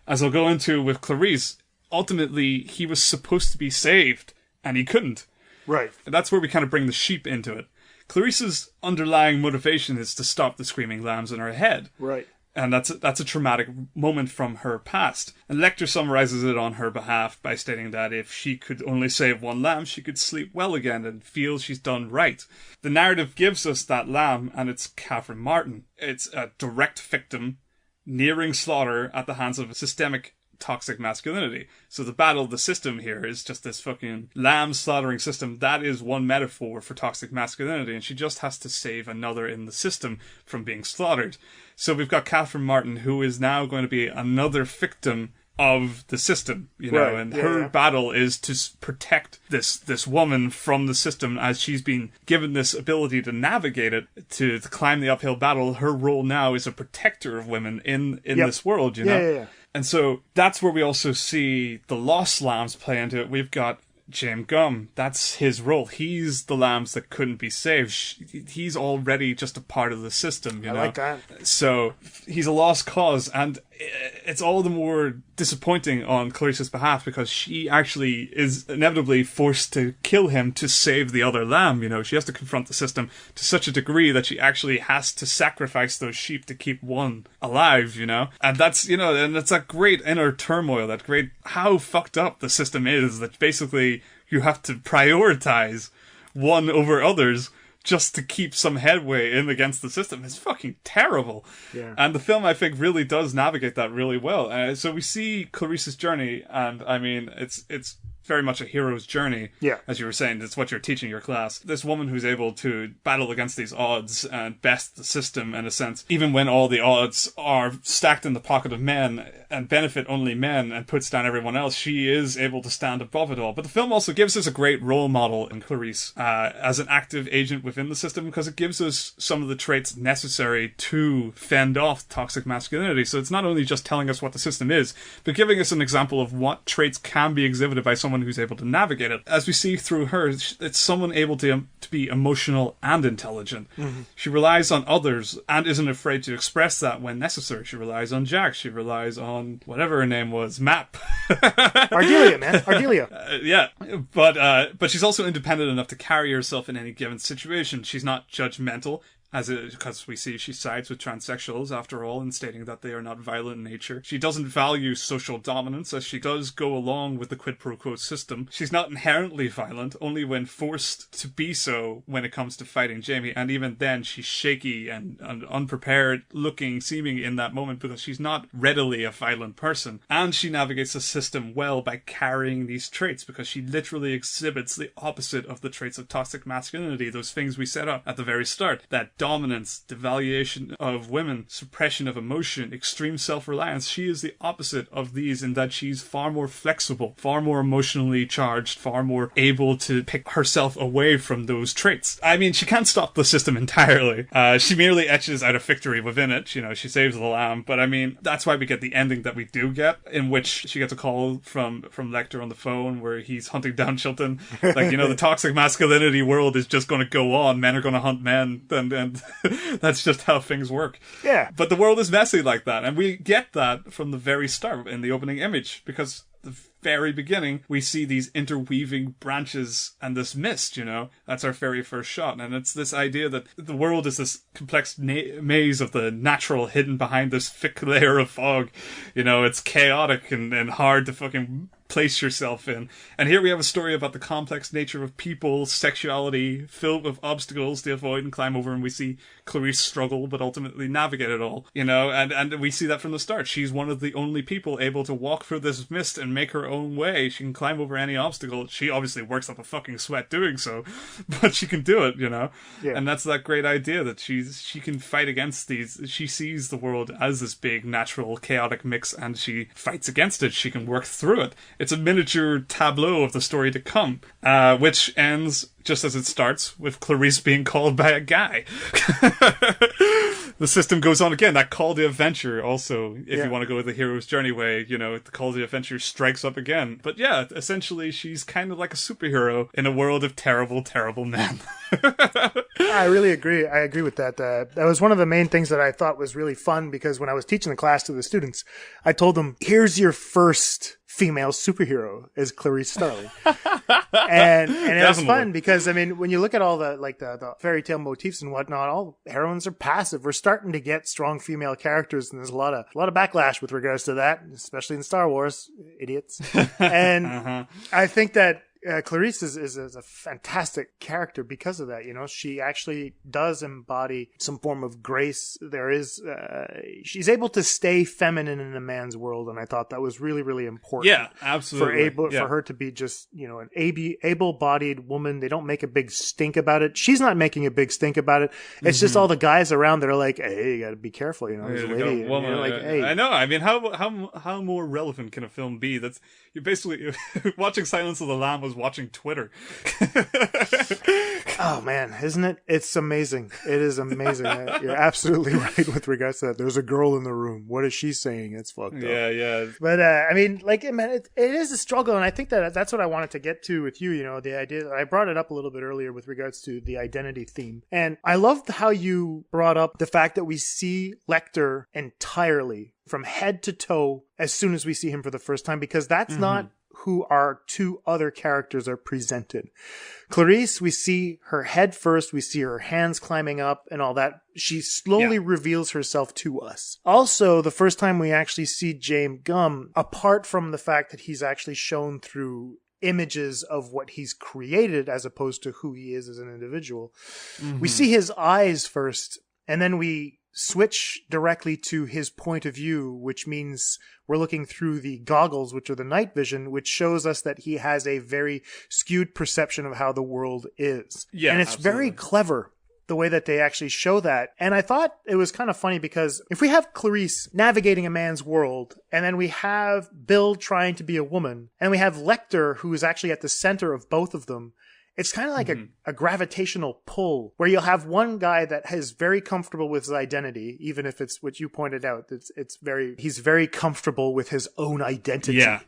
as I'll go into with Clarice, ultimately he was supposed to be saved, and he couldn't. Right. And that's where we kind of bring the sheep into it. Clarice's underlying motivation is to stop the screaming lambs in her head. Right. And that's a traumatic moment from her past. And Lecter summarizes it on her behalf by stating that if she could only save one lamb, she could sleep well again and feel she's done right. The narrative gives us that lamb, and it's Catherine Martin. It's a direct victim nearing slaughter at the hands of a systemic toxic masculinity. So the battle of the system here is just this fucking lamb slaughtering system. That is one metaphor for toxic masculinity, and she just has to save another in the system from being slaughtered. So we've got Catherine Martin, who is now going to be another victim of the system, you know, right. And her battle is to protect this woman from the system, as she's been given this ability to navigate it, to climb the uphill battle. Her role now is a protector of women in this world, you know. Yeah. And so that's where we also see the lost lambs play into it. We've got James Gum. That's his role. He's the lambs that couldn't be saved. He's already just a part of the system, you know? I like that. So he's a lost cause, and it's all the more disappointing on Clarice's behalf, because she actually is inevitably forced to kill him to save the other lamb, you know? She has to confront the system to such a degree that she actually has to sacrifice those sheep to keep one alive, you know? And that's, you know, and it's that great inner turmoil, that great how fucked up the system is, that basically you have to prioritize one over others just to keep some headway in against the system. It's fucking terrible. Yeah. And the film, I think, really does navigate that really well. So we see Clarice's journey, and I mean, it's very much a hero's journey. Yeah. As you were saying, it's what you're teaching your class. This woman who's able to battle against these odds and best the system, in a sense, even when all the odds are stacked in the pocket of men and benefit only men and puts down everyone else, she is able to stand above it all. But the film also gives us a great role model in Clarice as an active agent within the system, because it gives us some of the traits necessary to fend off toxic masculinity. So it's not only just telling us what the system is, but giving us an example of what traits can be exhibited by someone who's able to navigate it. As we see through her, it's someone able to be emotional and intelligent. Mm-hmm. She relies on others and isn't afraid to express that when necessary. She relies on Jack. She relies on whatever her name was, Map. Ardelia, man. Ardelia. Yeah. But she's also independent enough to carry herself in any given situation. She's not judgmental, because we see she sides with transsexuals, after all, in stating that they are not violent in nature. She doesn't value social dominance, as she does go along with the quid pro quo system. She's not inherently violent, only when forced to be so when it comes to fighting Jamie, and even then she's shaky and unprepared looking, seeming in that moment, because she's not readily a violent person. And she navigates the system well by carrying these traits, because she literally exhibits the opposite of the traits of toxic masculinity, those things we set up at the very start, that dominance, devaluation of women, suppression of emotion, extreme self-reliance. She is the opposite of these in that she's far more flexible, far more emotionally charged, far more able to pick herself away from those traits. I mean, she can't stop the system entirely. She merely etches out a victory within it. You know, she saves the lamb. But I mean, that's why we get the ending that we do get, in which she gets a call from Lecter on the phone where he's hunting down Chilton. Like, you know, the toxic masculinity world is just going to go on. Men are going to hunt men. And that's just how things work. Yeah. But the world is messy like that. And we get that from the very start in the opening image, because the very beginning, we see these interweaving branches and this mist, you know. That's our very first shot. And it's this idea that the world is this complex maze of the natural hidden behind this thick layer of fog. You know, it's chaotic and hard to fucking place yourself in. And here we have a story about the complex nature of people, sexuality, filled with obstacles to avoid and climb over, and we see Clarice struggle but ultimately navigate it all, you know, and we see that from the start. She's one of the only people able to walk through this mist and make her own way. She can climb over any obstacle. She obviously works up a fucking sweat doing so, but she can do it, you know. Yeah. And that's that great idea that she can fight against these. She sees the world as this big, natural, chaotic mix, and she fights against it. She can work through it. It's a miniature tableau of the story to come, which ends just as it starts, with Clarice being called by a guy. The system goes on again. That call to adventure also, if you want to go the hero's journey way, you know, the call to adventure strikes up again. But yeah, essentially she's kind of like a superhero in a world of terrible, terrible men. I really agree. I agree with that. That was one of the main things that I thought was really fun, because when I was teaching the class to the students, I told them, here's your first female superhero, is Clarice Starling. and it was fun because, I mean, when you look at all the fairy tale motifs and whatnot, all heroines are passive. We're starting to get strong female characters, and there's a lot of backlash with regards to that, especially in Star Wars, idiots. And I think that Clarice is a fantastic character because of that. You know, she actually does embody some form of grace. There is, she's able to stay feminine in a man's world, and I thought that was really, really important. Yeah, absolutely. For her to be just, you know, an able-bodied woman. They don't make a big stink about it. She's not making a big stink about it. It's just all the guys around that are like, hey, you got to be careful. You know, there's a lady. And you're like, hey. I know. I mean, how more relevant can a film be? That's you're basically watching Silence of the Lamb was watching Twitter. Oh man, isn't it? It's amazing. It is amazing. You're absolutely right with regards to that. There's a girl in the room. What is she saying? It's fucked up. Yeah. But I mean, like, man, it is a struggle, and I think that's what I wanted to get to with you. You know, the idea. I brought it up a little bit earlier with regards to the identity theme, and I loved how you brought up the fact that we see Lecter entirely from head to toe as soon as we see him for the first time, because that's not who our two other characters are presented. Clarice, we see her head first, we see her hands climbing up and all that. She slowly reveals herself to us. Also, the first time we actually see James Gum, apart from the fact that he's actually shown through images of what he's created as opposed to who he is as an individual, we see his eyes first, and then we switch directly to his point of view, which means we're looking through the goggles, which are the night vision, which shows us that he has a very skewed perception of how the world is. Yeah, and it's very clever the way that they actually show that. And I thought it was kind of funny because if we have Clarice navigating a man's world, and then we have Bill trying to be a woman, and we have Lecter, who is actually at the center of both of them, it's kind of like a gravitational pull where you'll have one guy that is very comfortable with his identity, even if it's what you pointed out. He's very comfortable with his own identity. Yeah.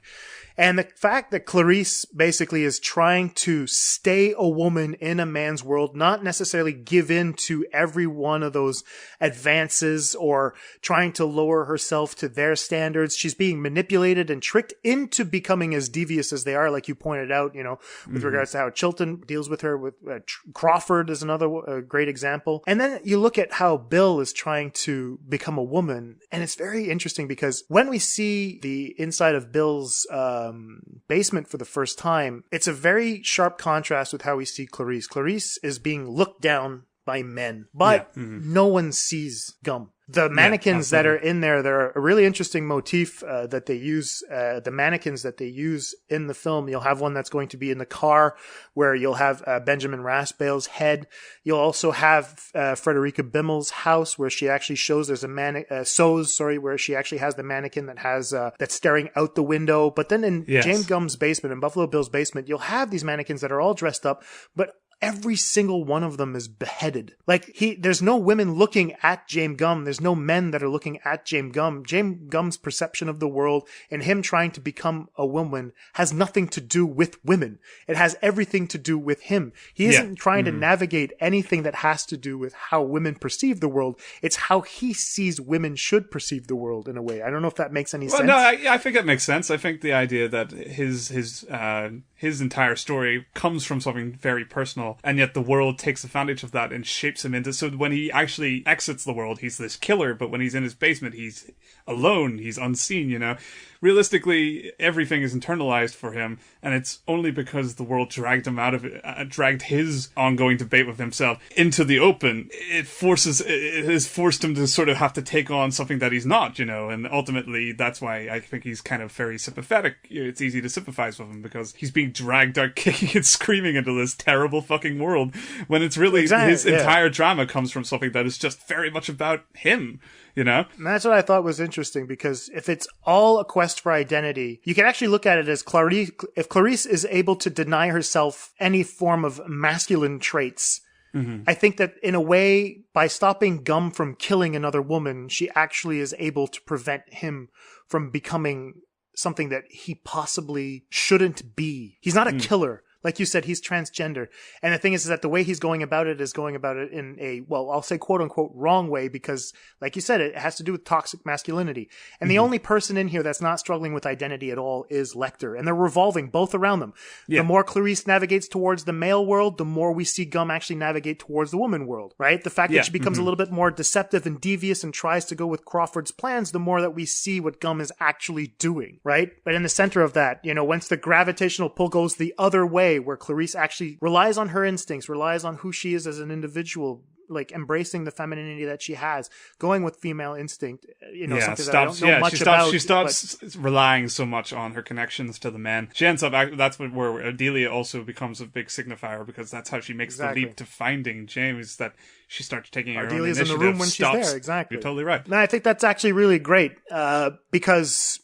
And the fact that Clarice basically is trying to stay a woman in a man's world, not necessarily give in to every one of those advances or trying to lower herself to their standards. She's being manipulated and tricked into becoming as devious as they are, like you pointed out, you know, with regards to how Chilton deals with her. With Crawford is another great example. And then you look at how Bill is trying to become a woman. And it's very interesting because when we see the inside of Bill's basement for the first time, it's a very sharp contrast with how we see Clarice. Clarice is being looked down by men, but no one sees Gum. The mannequins that are in there, they're a really interesting motif that they use. The mannequins that they use in the film, you'll have one that's going to be in the car where you'll have Benjamin Raspail's head. You'll also have Frederica Bimmel's house where she actually shows there's a where she actually has the mannequin that has that's staring out the window. But then in James Gumm's basement, in Buffalo Bill's basement, you'll have these mannequins that are all dressed up, but every single one of them is beheaded. Like there's no women looking at James Gumm. There's no men that are looking at James Gumm. James Gumm's perception of the world and him trying to become a woman has nothing to do with women. It has everything to do with him. He isn't trying to navigate anything that has to do with how women perceive the world. It's how he sees women should perceive the world in a way. I don't know if that makes any sense. No, I think it makes sense. I think the idea that his entire story comes from something very personal, and yet the world takes advantage of that and shapes him into, so when he actually exits the world, he's this killer, but when he's in his basement, he's alone, he's unseen, you know. Realistically, everything is internalized for him, and it's only because the world dragged him out of it, dragged his ongoing debate with himself into the open. It has forced him to sort of have to take on something that he's not, you know, and ultimately that's why I think he's kind of very sympathetic. It's easy to sympathize with him because he's being dragged out kicking and screaming into this terrible fucking world when it's really his entire drama comes from something that is just very much about him. You know? And that's what I thought was interesting, because if it's all a quest for identity, you can actually look at it as if Clarice is able to deny herself any form of masculine traits, I think that in a way, by stopping Gumm from killing another woman, she actually is able to prevent him from becoming something that he possibly shouldn't be. He's not a killer. Like you said, he's transgender. And the thing is that the way he's going about it is going about it in a, well, I'll say quote unquote wrong way, because like you said, it has to do with toxic masculinity. And the only person in here that's not struggling with identity at all is Lecter. And they're revolving both around them. The more Clarice navigates towards the male world, the more we see Gumm actually navigate towards the woman world, right? The fact that she becomes a little bit more deceptive and devious and tries to go with Crawford's plans, the more that we see what Gumm is actually doing, right? But in the center of that, you know, once the gravitational pull goes the other way, where Clarice actually relies on her instincts, relies on who she is as an individual, like embracing the femininity that she has, going with female instinct, you know, something that I don't know much about. She stops relying so much on her connections to the men. She ends up, that's where Adelia also becomes a big signifier, because that's how she makes the leap to finding James, that she starts taking her own initiative. Ardelia's in the room when she's there, exactly. You're totally right. And I think that's actually really great, because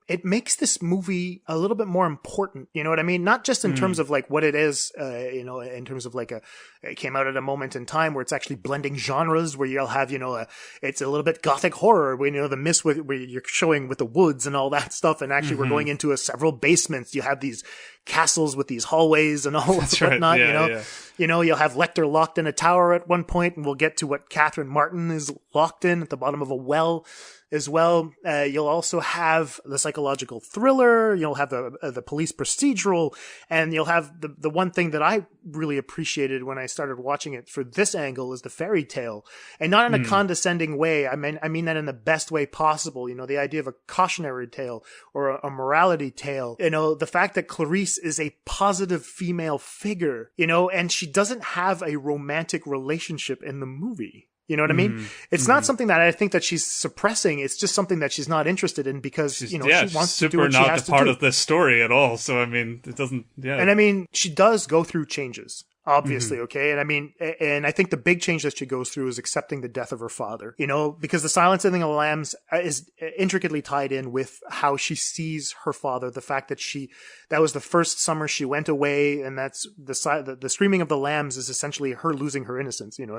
it makes this movie a little bit more important. You know what I mean? Not just in terms of like what it is, you know, in terms of like it came out at a moment in time where it's actually blending genres, where you'll have, you know, it's a little bit gothic horror, where, you know, the mist where you're showing with the woods and all that stuff. And actually we're going into several basements. You have these castles with these hallways and all whatnot, you know. You know, you'll have Lecter locked in a tower at one point, and we'll get to what Catherine Martin is locked in at the bottom of a well as well. You'll also have the psychological thriller. You'll have the police procedural, and you'll have the one thing that I really appreciated when I started watching it for this angle is the fairy tale, and not in a condescending way. I mean that in the best way possible. You know, the idea of a cautionary tale or a morality tale. You know, the fact that Clarice is a positive female figure, you know, and she doesn't have a romantic relationship in the movie. You know what I mean? It's not something that I think that she's suppressing. It's just something that she's not interested in, because, you know, she wants to do what she has to do. Super not part of this story at all. So, I mean, it doesn't, And I mean, she does go through changes, obviously, okay? And I mean, and I think the big change that she goes through is accepting the death of her father, you know, because the Silence of the Lambs is intricately tied in with how she sees her father. The fact that that was the first summer she went away, and that's the Screaming of the Lambs is essentially her losing her innocence. You know,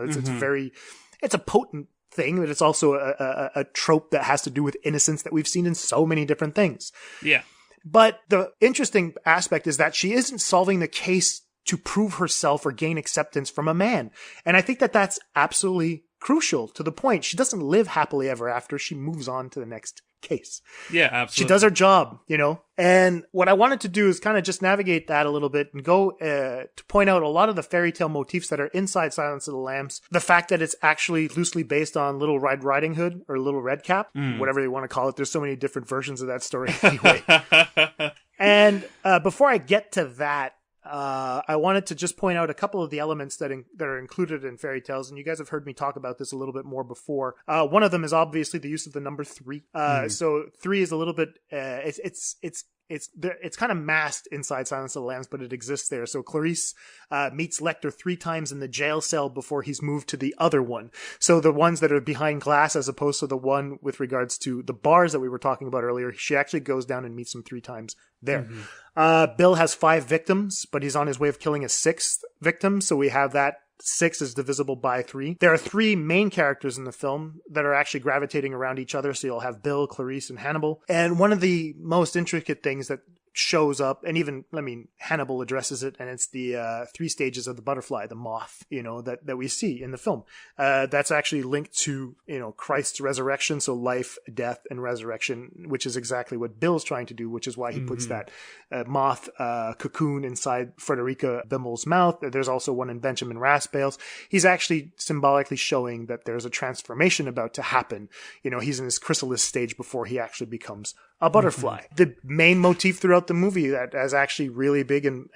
it's a potent thing, but it's also a trope that has to do with innocence that we've seen in so many different things. Yeah. But the interesting aspect is that she isn't solving the case to prove herself or gain acceptance from a man. And I think that that's absolutely crucial to the point. She doesn't live happily ever after. She moves on to the next case. Yeah, absolutely. She does her job, you know? And what I wanted to do is kind of just navigate that a little bit and go to point out a lot of the fairy tale motifs that are inside Silence of the Lambs. The fact that it's actually loosely based on Little Red Riding Hood or Little Red Cap, whatever you want to call it. There's so many different versions of that story anyway. And before I get to that, I wanted to just point out a couple of the elements that are included in fairy tales, and you guys have heard me talk about this a little bit more before. One of them is obviously the use of the number 3. So 3 is a little bit, it's kind of masked inside Silence of the Lambs, but it exists there. So Clarice meets Lecter 3 times in the jail cell before he's moved to the other one. So the ones that are behind glass, as opposed to the one with regards to the bars that we were talking about earlier, she actually goes down and meets him 3 times there. Bill has 5 victims, but he's on his way of killing a 6th victim. So we have that 6 is divisible by 3. There are 3 main characters in the film that are actually gravitating around each other. So you'll have Bill, Clarice, and Hannibal. And one of the most intricate things that shows up, and even, Hannibal addresses it, and it's the 3 stages of the butterfly, the moth, that we see in the film. That's actually linked to, Christ's resurrection, so life, death, and resurrection, which is exactly what Bill's trying to do, which is why he puts that moth cocoon inside Frederica Bimmel's mouth. There's also one in Benjamin Raspail's. He's actually symbolically showing that there's a transformation about to happen. He's in his chrysalis stage before he actually becomes a butterfly. The main motif throughout the movie that is actually really big in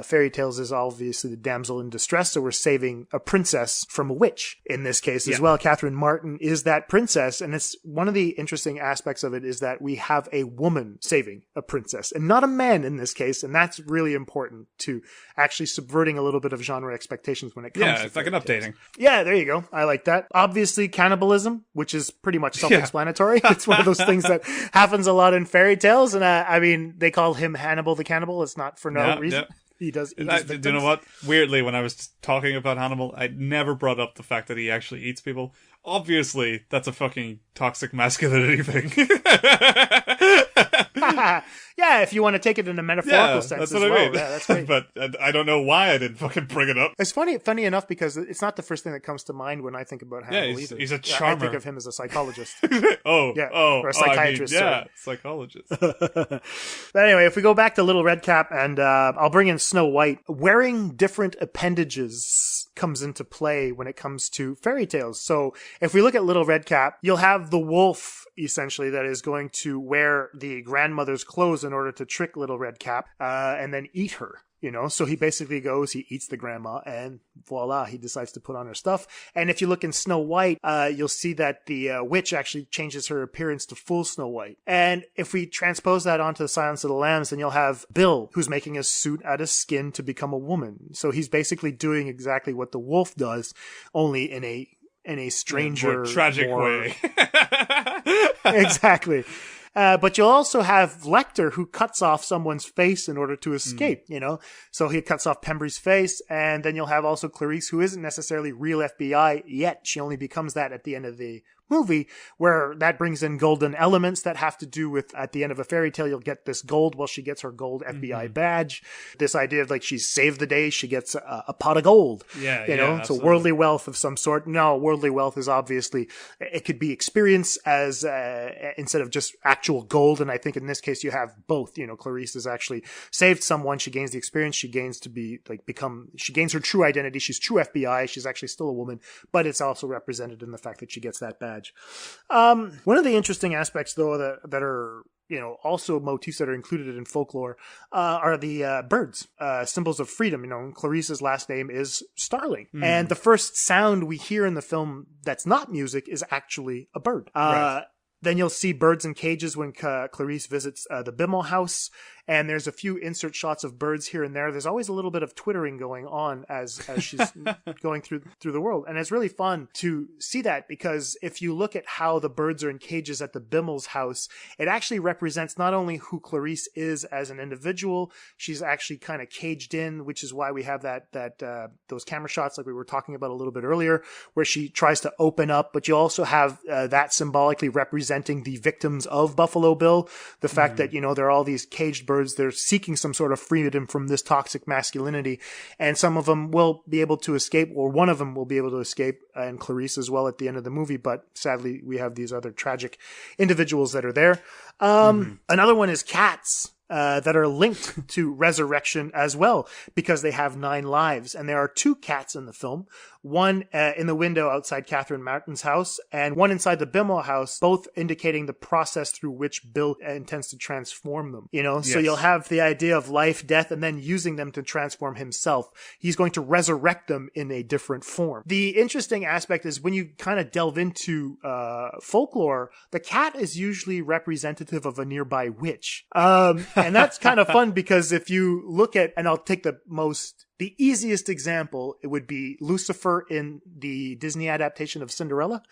fairy tales is obviously the damsel in distress. So we're saving a princess from a witch in this case as well. Catherine Martin is that princess. And it's one of the interesting aspects of it is that we have a woman saving a princess and not a man in this case. And that's really important to actually subverting a little bit of genre expectations when it comes to it's like an updating. Yeah, there you go. I like that. Obviously cannibalism, which is pretty much self-explanatory. It's one of those things that happens a lot in fairy tales, and they call him Hannibal the Cannibal. It's not for no reason. He does eat his victims. You know what? Weirdly, when I was talking about Hannibal, I never brought up the fact that he actually eats people. Obviously, that's a fucking toxic masculinity thing. Yeah, if you want to take it in a metaphorical sense as well. I mean. Yeah, that's great. But I don't know why I didn't fucking bring it up. It's funny enough because it's not the first thing that comes to mind when I think about Hannibal either. He's a charmer. I think of him as a psychologist. Or a psychiatrist. Psychologist. But anyway, if we go back to Little Red Cap, and I'll bring in Snow White, wearing different appendages comes into play when it comes to fairy tales. So if we look at Little Red Cap, you'll have the wolf essentially that is going to wear the grandmother's clothes in order to trick Little Red Cap and then eat her. So he basically goes, he eats the grandma, and voila, he decides to put on her stuff. And if you look in Snow White, you'll see that the witch actually changes her appearance to full Snow White. And if we transpose that onto the Silence of the Lambs, then you'll have Bill, who's making a suit out of skin to become a woman. So he's basically doing exactly what the wolf does, only in a stranger, more tragic way. Exactly. But you'll also have Lecter, who cuts off someone's face in order to escape, So he cuts off Pembry's face, and then you'll have also Clarice, who isn't necessarily real FBI yet. She only becomes that at the end of the movie, where that brings in golden elements that have to do with, at the end of a fairy tale, you'll get this gold while she gets her gold FBI badge. This idea of she's saved the day, she gets a pot of gold. So worldly wealth of some sort. No, worldly wealth is obviously, it could be experience as, instead of just actual gold. And I think in this case you have both. Clarice has actually saved someone. She gains the experience. She gains to be she gains her true identity. She's true FBI. She's actually still a woman, but it's also represented in the fact that she gets that badge. One of the interesting aspects, though, that are also motifs that are included in folklore are the birds, symbols of freedom. Clarice's last name is Starling, and the first sound we hear in the film that's not music is actually a bird. Right. Then you'll see birds in cages when Clarice visits the Bimmel house. And there's a few insert shots of birds here and there. There's always a little bit of twittering going on as she's going through the world. And it's really fun to see that, because if you look at how the birds are in cages at the Bimmel's house, it actually represents not only who Clarice is as an individual, she's actually kind of caged in, which is why we have those camera shots like we were talking about a little bit earlier, where she tries to open up, but you also have that symbolically representing the victims of Buffalo Bill. The fact that, there are all these caged birds, they're seeking some sort of freedom from this toxic masculinity, and some of them will be able to escape, or one of them will be able to escape, and Clarice as well at the end of the movie, but sadly we have these other tragic individuals that are there. Another one is cats. that are linked to resurrection as well, because they have 9 lives. And there are 2 cats in the film, one in the window outside Catherine Martin's house and one inside the Bimmel house, both indicating the process through which Bill intends to transform them. You know, so you'll have the idea of life, death, and then using them to transform himself. He's going to resurrect them in a different form. The interesting aspect is when you kind of delve into folklore, the cat is usually representative of a nearby witch. And that's kind of fun because if you look at, and I'll take the easiest example, it would be Lucifer in the Disney adaptation of Cinderella.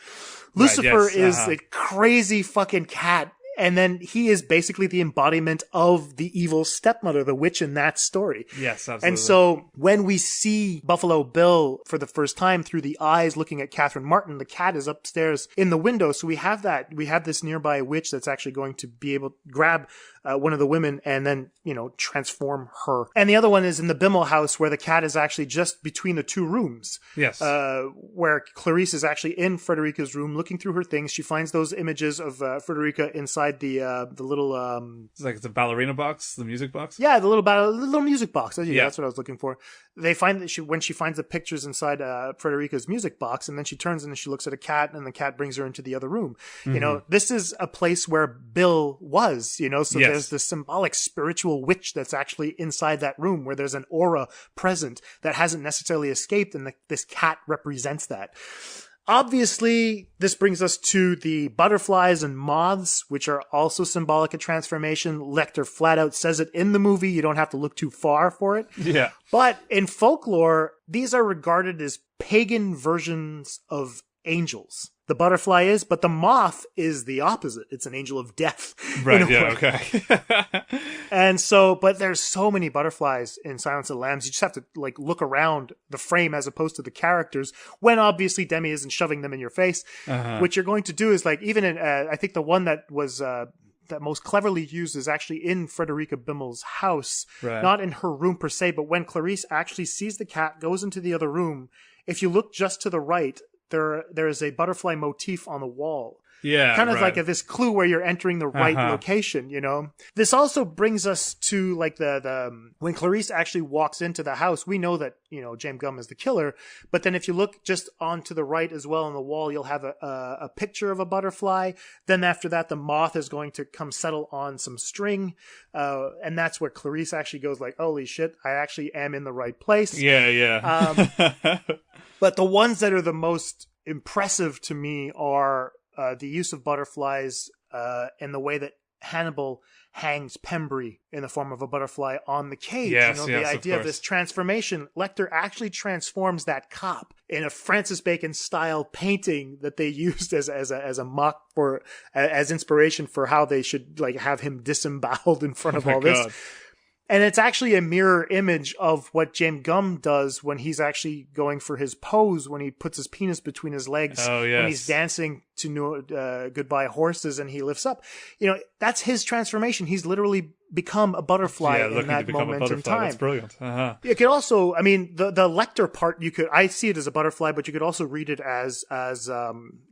Lucifer is a crazy fucking cat. And then he is basically the embodiment of the evil stepmother, the witch in that story. Yes, absolutely. And so when we see Buffalo Bill for the first time through the eyes looking at Catherine Martin, the cat is upstairs in the window. So we have this nearby witch that's actually going to be able to grab one of the women and then, you know, transform her. And the other one is in the Bimmel house where the cat is actually just between the 2 rooms. Yes. Where Clarice is actually in Frederica's room looking through her things. She finds those images of Frederica inside the little it's like the ballerina box, the music box. Yeah, the little music box. That's what I was looking for. They find that when she finds the pictures inside Frederica's music box, and then she turns and she looks at a cat, and the cat brings her into the other room. Mm-hmm. You know, this is a place where Bill was. You know, so there's this symbolic spiritual witch that's actually inside that room where there's an aura present that hasn't necessarily escaped, and this cat represents that. Obviously, this brings us to the butterflies and moths, which are also symbolic of transformation. Lecter flat out says it in the movie. You don't have to look too far for it. Yeah. But in folklore, these are regarded as pagan versions of angels. The butterfly is, but the moth is the opposite. It's an angel of death. Right, yeah, okay. And so, but there's so many butterflies in Silence of the Lambs. You just have to like look around the frame as opposed to the characters, when obviously Demme isn't shoving them in your face. What you're going to do is like, even in, I think the one that was, that most cleverly used is actually in Frederica Bimmel's house, not in her room per se, but when Clarice actually sees the cat, goes into the other room, if you look just to the right, there is a butterfly motif on the wall. Yeah, kind of like this clue where you're entering the right location, you know. This also brings us to like the when Clarice actually walks into the house, we know that, you know, James Gumb is the killer. But then if you look just onto the right as well on the wall, you'll have a picture of a butterfly. Then after that, the moth is going to come settle on some string, and that's where Clarice actually goes like, "Holy shit, I actually am in the right place." Yeah. But the ones that are the most impressive to me are the use of butterflies and the way that Hannibal hangs Pembry in the form of a butterfly on the cage. Yes, you know, the idea of this transformation. Lecter actually transforms that cop in a Francis Bacon style painting that they used as a mock for as inspiration for how they should like have him disemboweled in front of all this. And it's actually a mirror image of what James Gumb does when he's actually going for his pose, when he puts his penis between his legs, when he's dancing to Goodbye Horses and he lifts up. You know, that's his transformation. He's literally become a butterfly in that moment in time. That's brilliant. It could also, I mean, the Lecter part, I see it as a butterfly, but you could also read it as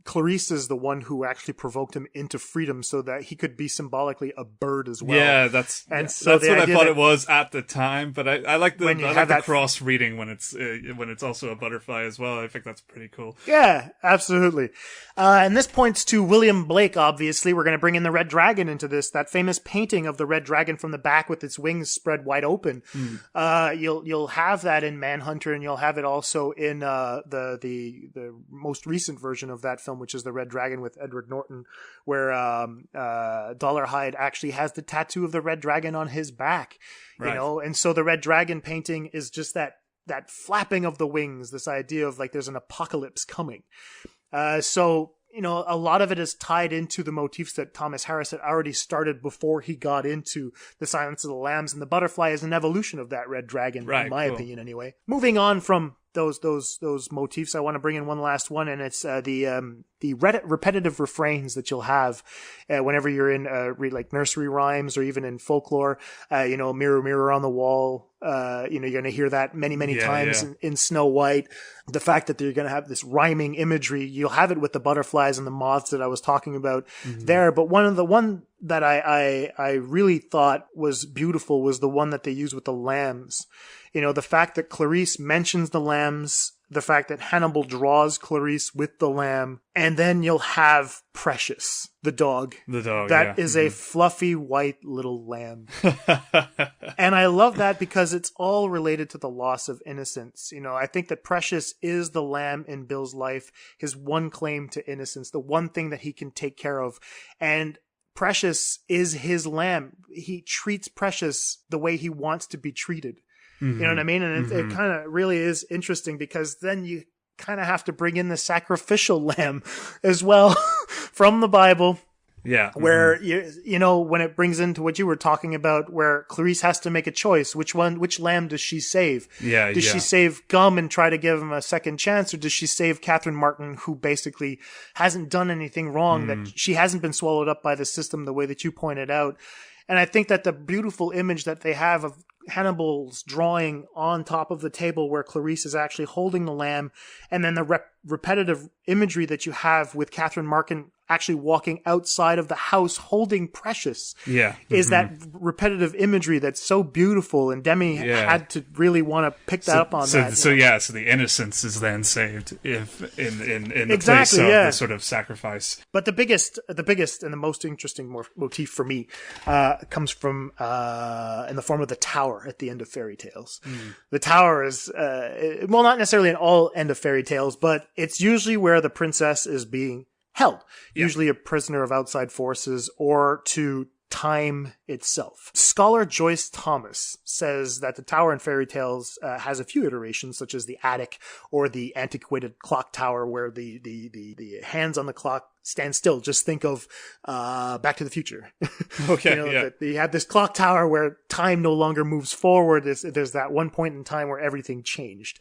Clarice is the one who actually provoked him into freedom so that he could be symbolically a bird as well. Yeah, that's what I thought it was at the time, but I like the cross reading when it's also a butterfly as well. I think that's pretty cool. Yeah, absolutely. And this points to William Blake, obviously. We're going to bring in the Red Dragon into this, that famous painting of the Red Dragon from the back with its wings spread wide open. You'll have that in Manhunter, and you'll have it also in the most recent version of that film, which is the Red Dragon with Edward Norton, where Dollarhide actually has the tattoo of the Red Dragon on his back. You know, and so the Red Dragon painting is just that flapping of the wings, this idea of like there's an apocalypse coming. So, you know, a lot of it is tied into the motifs that Thomas Harris had already started before he got into The Silence of the Lambs, and the butterfly is an evolution of that Red Dragon, in my opinion, anyway. Moving on from those motifs, I want to bring in one last one, and it's the repetitive refrains that you'll have whenever you're in like nursery rhymes or even in folklore. Mirror, mirror on the wall. You're going to hear that many times in Snow White. The fact that they're going to have this rhyming imagery, you'll have it with the butterflies and the moths that I was talking about there. But one that I really thought was beautiful was the one that they use with the lambs. The fact that Clarice mentions the lambs, the fact that Hannibal draws Clarice with the lamb, and then you'll have Precious, the dog. That is a fluffy white little lamb. And I love that because it's all related to the loss of innocence. I think that Precious is the lamb in Bill's life, his one claim to innocence, the one thing that he can take care of. And Precious is his lamb. He treats Precious the way he wants to be treated. You know what I mean? And it kind of really is interesting because then you kind of have to bring in the sacrificial lamb as well from the Bible. Yeah. Where, when it brings into what you were talking about, where Clarice has to make a choice, which lamb does she save? Does she save Gum and try to give him a second chance, or does she save Catherine Martin, who basically hasn't done anything wrong, that she hasn't been swallowed up by the system the way that you pointed out? And I think that the beautiful image that they have of Hannibal's drawing on top of the table where Clarice is actually holding the lamb, and then the repetitive imagery that you have with Catherine Martin actually walking outside of the house holding Precious is that repetitive imagery that's so beautiful, and Demme had to really want to pick that up on that. So the innocence is then saved if in the place of the sort of sacrifice. But the biggest and the most interesting motif for me comes from in the form of the tower at the end of fairy tales. The tower is not necessarily in all end of fairy tales, but it's usually where the princess is being held, usually a prisoner of outside forces or to time itself. Scholar Joyce Thomas says that the tower in fairy tales has a few iterations, such as the attic or the antiquated clock tower, where the hands on the clock stand still. Just think of Back to the Future. That you have this clock tower where time no longer moves forward. There's that one point in time where everything changed.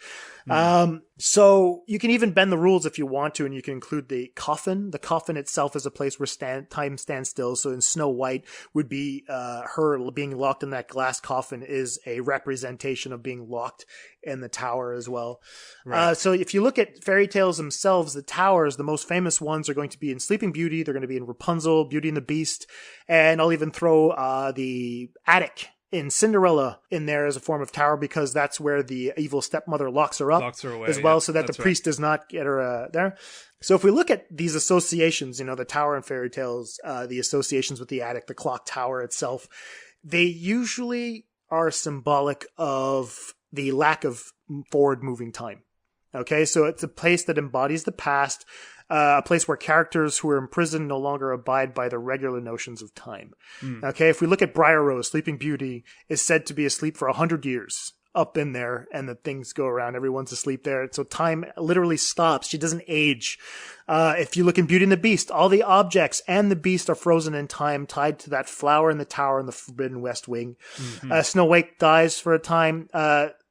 So you can even bend the rules if you want to, and you can include the coffin. The coffin itself is a place where time stands still. So in Snow White would be her being locked in that glass coffin is a representation of being locked in the tower as well. Right. So if you look at fairy tales themselves, the towers, the most famous ones are going to be in Sleeping Beauty. They're going to be in Rapunzel, Beauty and the Beast. And I'll even throw the attic in Cinderella in there as a form of tower, because that's where the evil stepmother locks her away, as well, so that the priest does not get her there. So if we look at these associations, the tower in fairy tales, the associations with the attic, the clock tower itself, they usually are symbolic of the lack of forward moving time. Okay, so it's a place that embodies the past, a place where characters who are imprisoned no longer abide by the regular notions of time. Okay, if we look at Briar Rose, Sleeping Beauty is said to be asleep for 100 years up in there, and the things go around. Everyone's asleep there. So time literally stops. She doesn't age. If you look in Beauty and the Beast, all the objects and the beast are frozen in time, tied to that flower in the tower in the Forbidden West Wing. Snow White dies for a time.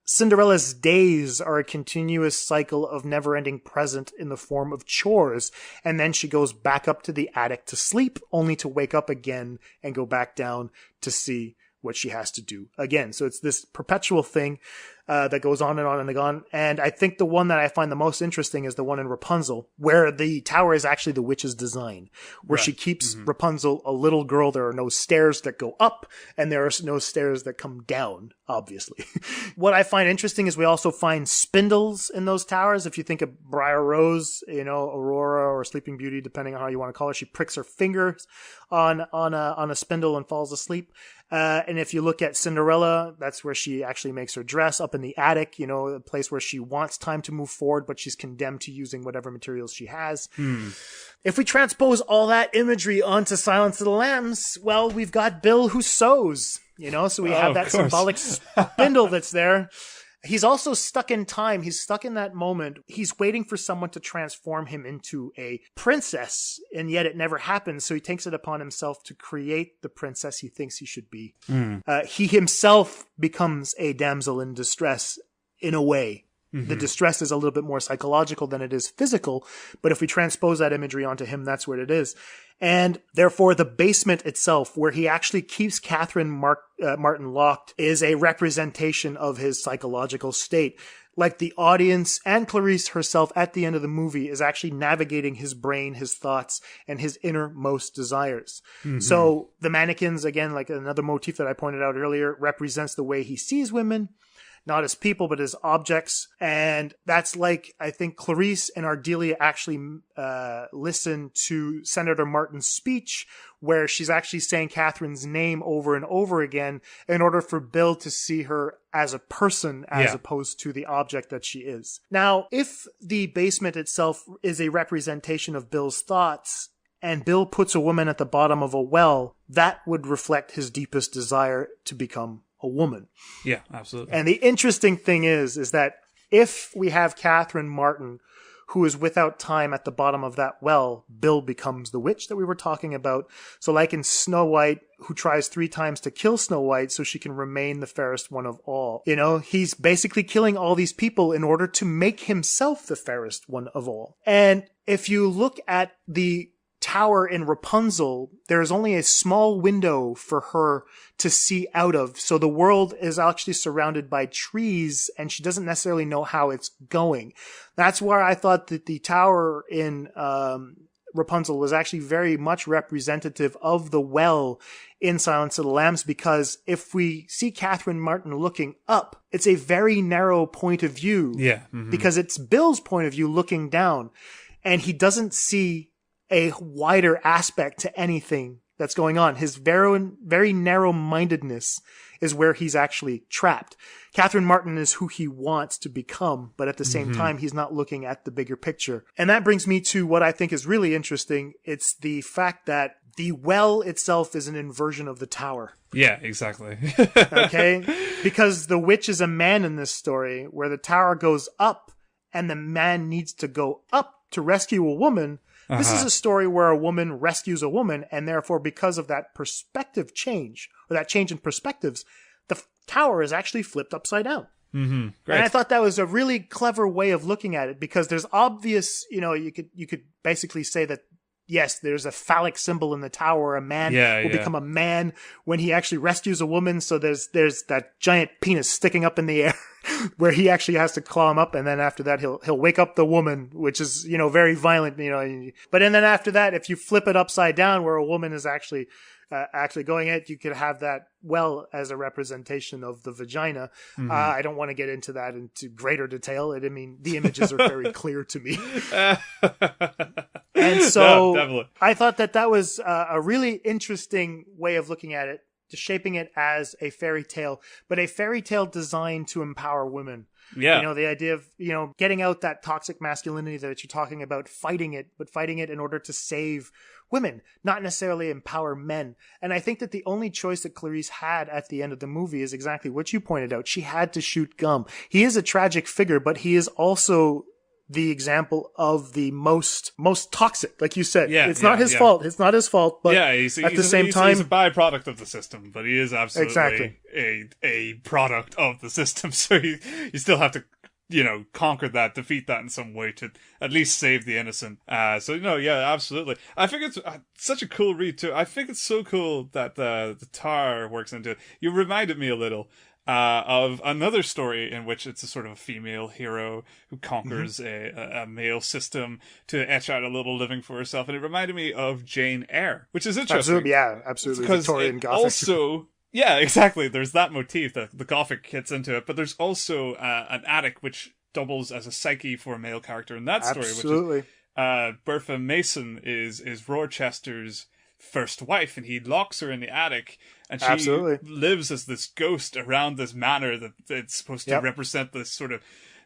Cinderella's days are a continuous cycle of never-ending present in the form of chores, and then she goes back up to the attic to sleep, only to wake up again and go back down to see what she has to do again. So it's this perpetual thing that goes on and on and on. And I think the one that I find the most interesting is the one in Rapunzel, where the tower is actually the witch's design, where she keeps Rapunzel a little girl. There are no stairs that go up, and there are no stairs that come down, obviously. What I find interesting is we also find spindles in those towers. If you think of Briar Rose, Aurora or Sleeping Beauty, depending on how you want to call her, she pricks her fingers on a spindle and falls asleep. And if you look at Cinderella, that's where she actually makes her dress up in the attic, a place where she wants time to move forward, but she's condemned to using whatever materials she has. If we transpose all that imagery onto Silence of the Lambs, well, we've got Bill who sews, so we have that symbolic spindle that's there. He's also stuck in time. He's stuck in that moment. He's waiting for someone to transform him into a princess, and yet it never happens. So he takes it upon himself to create the princess he thinks he should be. He himself becomes a damsel in distress in a way. The distress is a little bit more psychological than it is physical. But if we transpose that imagery onto him, that's what it is. And therefore, the basement itself, where he actually keeps Catherine Martin locked, is a representation of his psychological state. Like the audience and Clarice herself at the end of the movie is actually navigating his brain, his thoughts, and his innermost desires. So the mannequins, again, like another motif that I pointed out earlier, represents the way he sees women. Not as people, but as objects. And that's like, I think Clarice and Ardelia actually listen to Senator Martin's speech, where she's actually saying Catherine's name over and over again in order for Bill to see her as a person as opposed to the object that she is. Now, if the basement itself is a representation of Bill's thoughts, and Bill puts a woman at the bottom of a well, that would reflect his deepest desire to become a woman. Yeah, absolutely. And the interesting thing is that if we have Catherine Martin, who is without time at the bottom of that well, Bill becomes the witch that we were talking about. So like in Snow White, who tries 3 times to kill Snow White so she can remain the fairest one of all. You know, he's basically killing all these people in order to make himself the fairest one of all. And if you look at the tower in Rapunzel, there's only a small window for her to see out of. So the world is actually surrounded by trees and she doesn't necessarily know how it's going. That's where I thought that the tower in Rapunzel was actually very much representative of the well in Silence of the Lambs, because if we see Catherine Martin looking up, it's a very narrow point of view. Yeah. Because it's Bill's point of view looking down, and he doesn't see a wider aspect to anything that's going on. His very narrow-mindedness is where he's actually trapped. Catherine Martin is who he wants to become, but at the same time, he's not looking at the bigger picture. And that brings me to what I think is really interesting. It's the fact that the well itself is an inversion of the tower. Yeah, exactly. Okay? Because the witch is a man in this story, where the tower goes up and the man needs to go up to rescue a woman. This is a story where a woman rescues a woman, and therefore, because of that perspective change, or that change in perspectives, the tower is actually flipped upside down. Great. And I thought that was a really clever way of looking at it, because there's obvious, you know, you could basically say that, yes, there's a phallic symbol in the tower. A man will become a man when he actually rescues a woman. So there's that giant penis sticking up in the air where he actually has to claw him up. And then after that, he'll wake up the woman, which is, you know, very violent, you know. But and then after that, if you flip it upside down where a woman is actually going at, you could have that well as a representation of the vagina. I don't want to get into that into greater detail. I mean, the images are very clear to me. And so I thought that was a really interesting way of looking at it, just shaping it as a fairy tale, but a fairy tale designed to empower women. Yeah. You know, the idea of, you know, getting out that toxic masculinity that you're talking about, fighting it, but fighting it in order to save women, not necessarily empower men. And I think that the only choice that Clarice had at the end of the movie is exactly what you pointed out. She had to shoot Gum. He is a tragic figure, but he is also the example of the most toxic, like you said. It's not his fault. It's not his fault. But at the same time, he's a byproduct of the system, but he is absolutely a product of the system. So you still have to, you know, conquer that, defeat that in some way to at least save the innocent. So no, yeah, absolutely. I think it's such a cool read too. I think it's so cool that the tar works into it. You reminded me a little of another story in which it's a sort of a female hero who conquers a male system to etch out a little living for herself. And it reminded me of Jane Eyre, which is interesting. Absolutely. Because Victorian Gothic. Also, yeah, exactly. There's that motif, the Gothic hits into it, but there's also an attic which doubles as a psyche for a male character in that story. Absolutely. Which is, Bertha Mason is Rochester's first wife, and he locks her in the attic, and she lives as this ghost around this manor that it's supposed to represent this sort of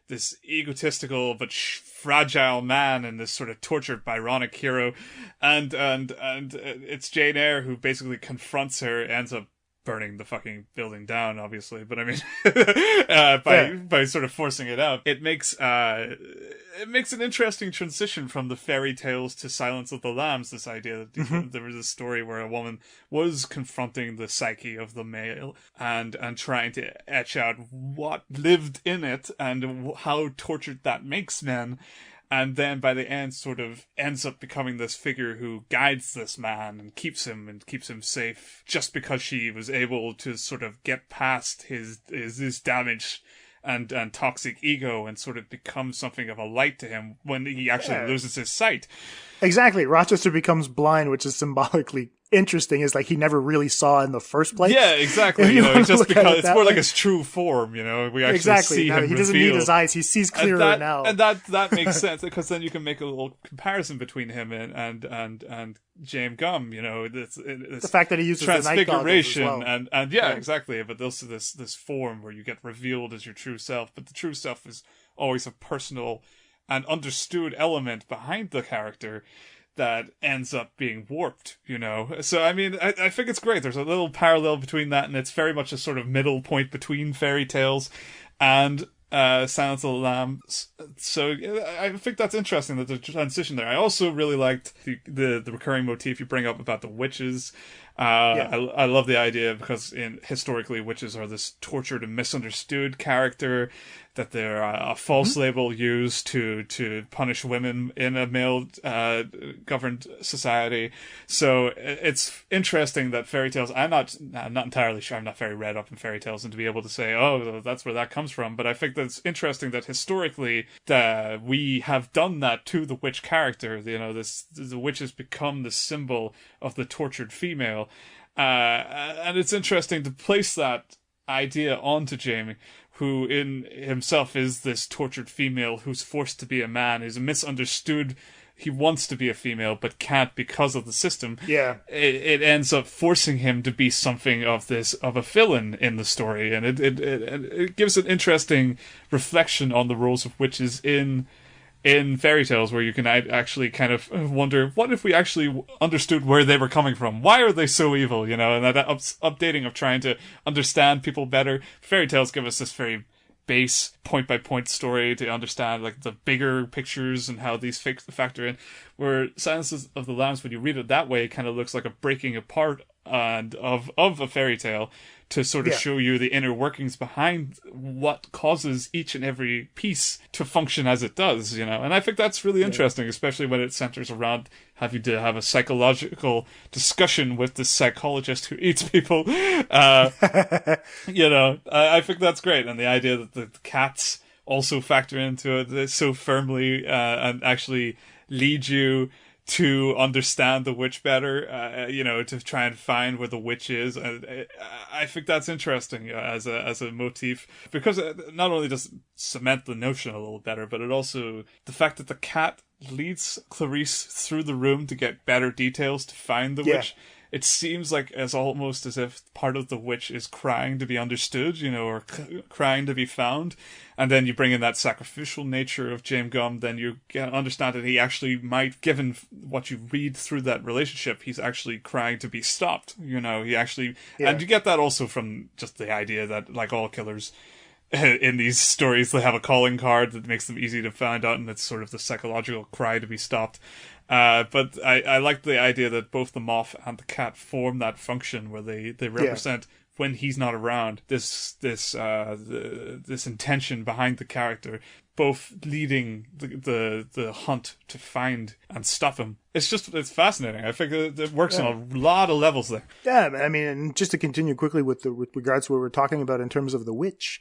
this egotistical but fragile man and this sort of tortured Byronic hero, and it's Jane Eyre who basically confronts her, ends up burning the fucking building down, obviously, but I mean, by sort of forcing it out, it makes it makes an interesting transition from the fairy tales to Silence of the Lambs, this idea that there was a story where a woman was confronting the psyche of the male and trying to etch out what lived in it and how tortured that makes men. And then by the end sort of ends up becoming this figure who guides this man and keeps him safe just because she was able to sort of get past his damage and toxic ego and sort of become something of a light to him when he actually loses his sight. Exactly. Rochester becomes blind, which is symbolically interesting, is like he never really saw in the first place. Yeah, exactly. Just because it's more like his true form, we actually see him. He doesn't need his eyes, he sees clearer now. And that makes sense, because then you can make a little comparison between him and James Gumb, the fact that he uses transfiguration the night goggles as well. and exactly. But also this form where you get revealed as your true self, but the true self is always a personal and understood element behind the character that ends up being warped, So, I mean, I think it's great. There's a little parallel between that, and it's very much a sort of middle point between fairy tales and Silence of the Lambs. So, I think that's interesting, that the transition there. I also really liked the recurring motif you bring up about the witches. I love the idea, because historically witches are this tortured and misunderstood character, that they're a false label used to punish women in a male governed society. So it's interesting that fairy tales, I'm not entirely sure, I'm not very read up in fairy tales and to be able to say, oh, that's where that comes from, but I think that's interesting that historically we have done that to the witch character. The witch has become the symbol of the tortured female. And it's interesting to place that idea onto Jamie, who in himself is this tortured female who's forced to be a man, who's misunderstood. He wants to be a female, but can't because of the system. Yeah. It ends up forcing him to be something of a villain in the story. And it gives an interesting reflection on the roles of witches in fairy tales, where you can actually kind of wonder, what if we actually understood where they were coming from? Why are they so evil? And that updating of trying to understand people better. Fairy tales give us this very base, point-by-point story to understand like the bigger pictures and how these factor in. Where Silence of the Lambs, when you read it that way, it kind of looks like a breaking apart of a fairy tale, to sort of show you the inner workings behind what causes each and every piece to function as it does, And I think that's really interesting, especially when it centers around having to have a psychological discussion with this psychologist who eats people. I think that's great. And the idea that the cats also factor into it so firmly and actually lead you to understand the witch better, to try and find where the witch is. I think that's interesting as a motif, because it not only does it cement the notion a little better, but it also, the fact that the cat leads Clarice through the room to get better details to find the witch. It seems like almost as if part of the witch is crying to be understood, or crying to be found. And then you bring in that sacrificial nature of James Gumb, then you understand that he actually might, given what you read through that relationship, he's actually crying to be stopped. He actually, and you get that also from just the idea that, like all killers in these stories, they have a calling card that makes them easy to find out, and it's sort of the psychological cry to be stopped. But I like the idea that both the moth and the cat form that function where they represent, when he's not around, this intention behind the character, both leading the hunt to find and stop him. It's fascinating. I think it works on a lot of levels there. Yeah, I mean, and just to continue quickly with regards to what we're talking about in terms of the witch.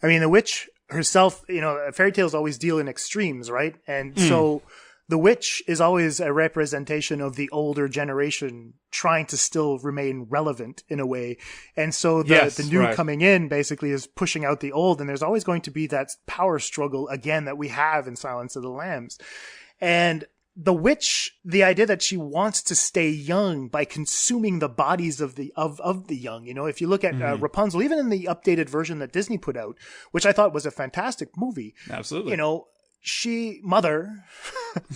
I mean, the witch herself, fairy tales always deal in extremes, right? And so the witch is always a representation of the older generation trying to still remain relevant in a way. And so the new coming in basically is pushing out the old. And there's always going to be that power struggle again that we have in Silence of the Lambs. And the witch, the idea that she wants to stay young by consuming the bodies of the young. If you look at Rapunzel, even in the updated version that Disney put out, which I thought was a fantastic movie. Absolutely.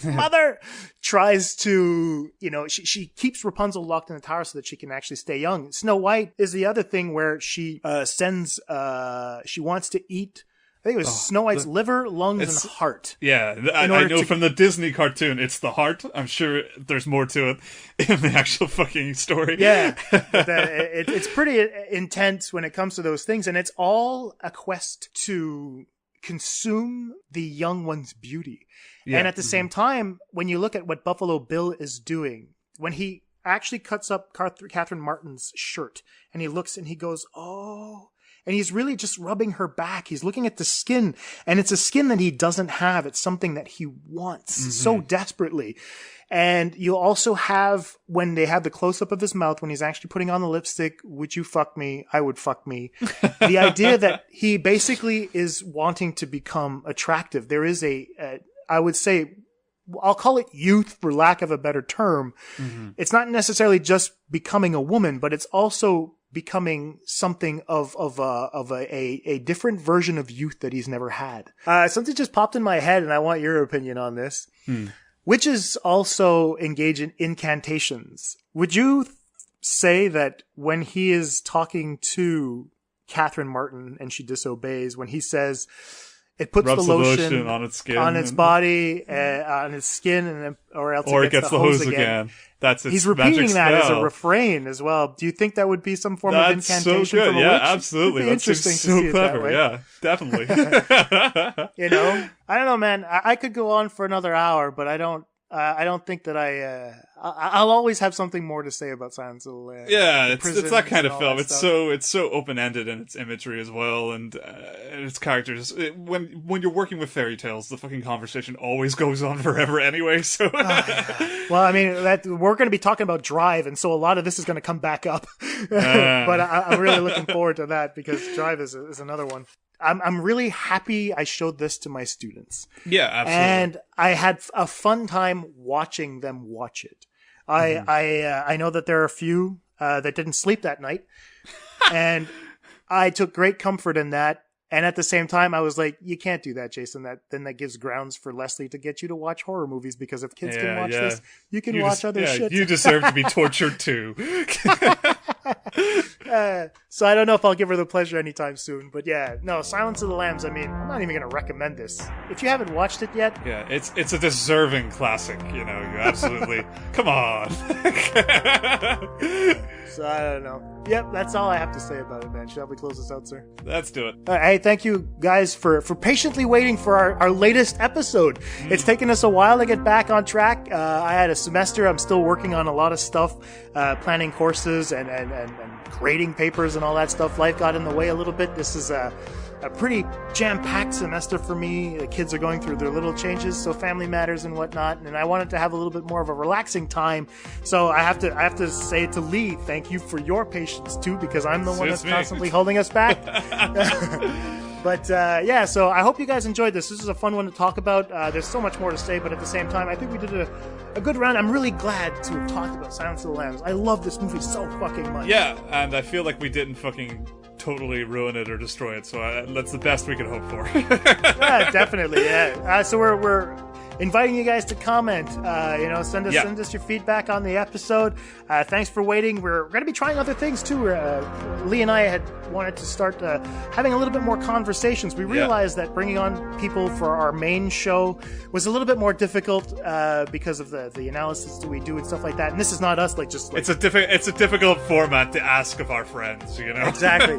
Mother tries to, she keeps Rapunzel locked in the tower so that she can actually stay young. Snow White is the other thing where she she wants to eat I think it was Snow White's liver, lungs, and heart. Yeah, I know from the Disney cartoon, it's the heart. I'm sure there's more to it in the actual fucking story. Yeah, it's pretty intense when it comes to those things, and it's all a quest to consume the young one's beauty. Yeah. And at the same time, when you look at what Buffalo Bill is doing, when he actually cuts up Catherine Martin's shirt, and he looks and he goes, oh... And he's really just rubbing her back. He's looking at the skin, and it's a skin that he doesn't have. It's something that he wants so desperately. And you'll also have, when they have the close-up of his mouth, when he's actually putting on the lipstick, would you fuck me? I would fuck me. The idea that he basically is wanting to become attractive. There is I would say, I'll call it youth for lack of a better term. It's not necessarily just becoming a woman, but it's also becoming something of a different version of youth that he's never had. Something just popped in my head, and I want your opinion on this. Witches also engage in incantations. Would you say that when he is talking to Catherine Martin and she disobeys, when he says it puts the lotion on its skin, on its body, on its skin, or else it gets the hose again. He's repeating that as a refrain as well. Do you think that would be some form of incantation so good. from a yeah, witch? Absolutely. That's interesting so to see clever. It that way. Yeah, definitely. I don't know, man. I could go on for another hour, but I don't think that I'll always have something more to say about Silence of the Lambs. Yeah, it's that kind of film. It's so open-ended in its imagery as well, and its characters. When you're working with fairy tales, the fucking conversation always goes on forever anyway. So, well, I mean, we're going to be talking about Drive, and so a lot of this is going to come back up. But I'm really looking forward to that because Drive is another one. I'm really happy I showed this to my students. Yeah, absolutely. And I had a fun time watching them watch it. I know that there are a few that didn't sleep that night, and I took great comfort in that. And at the same time, I was like, you can't do that, Jason. That gives grounds for Leslie to get you to watch horror movies, because if kids can watch this, you can watch other shit. You deserve to be tortured too. So I don't know if I'll give her the pleasure anytime soon, but yeah, no, Silence of the Lambs. I mean, I'm not even going to recommend this. If you haven't watched it yet. Yeah, it's a deserving classic, you absolutely, come on. So I don't know. Yep, that's all I have to say about it, man. Shall we close this out, sir? Let's do it. Hey, thank you guys for patiently waiting for our latest episode. It's taken us a while to get back on track. I had a semester. I'm still working on a lot of stuff, planning courses and grading papers and all that stuff. Life got in the way a little bit. This is a pretty jam-packed semester for me. The kids are going through their little changes, so family matters and whatnot, and I wanted to have a little bit more of a relaxing time. So I have to say to Lee, thank you for your patience too, because I'm the one that's constantly holding us back. But yeah, so I hope you guys enjoyed this. This is a fun one to talk about. There's so much more to say, but at the same time, I think we did a good round. I'm really glad to have talked about Silence of the Lambs. I love this movie so fucking much. Yeah, and I feel like we didn't fucking totally ruin it or destroy it, so that's the best we can hope for. Yeah, definitely, yeah. So we're inviting you guys to comment, send us your feedback on the episode. Thanks for waiting. We're going to be trying other things too. Lee and I had wanted to start having a little bit more conversations. We realized that bringing on people for our main show was a little bit more difficult because of the analysis that we do and stuff like that. And this is not us it's a difficult format to ask of our friends, Exactly.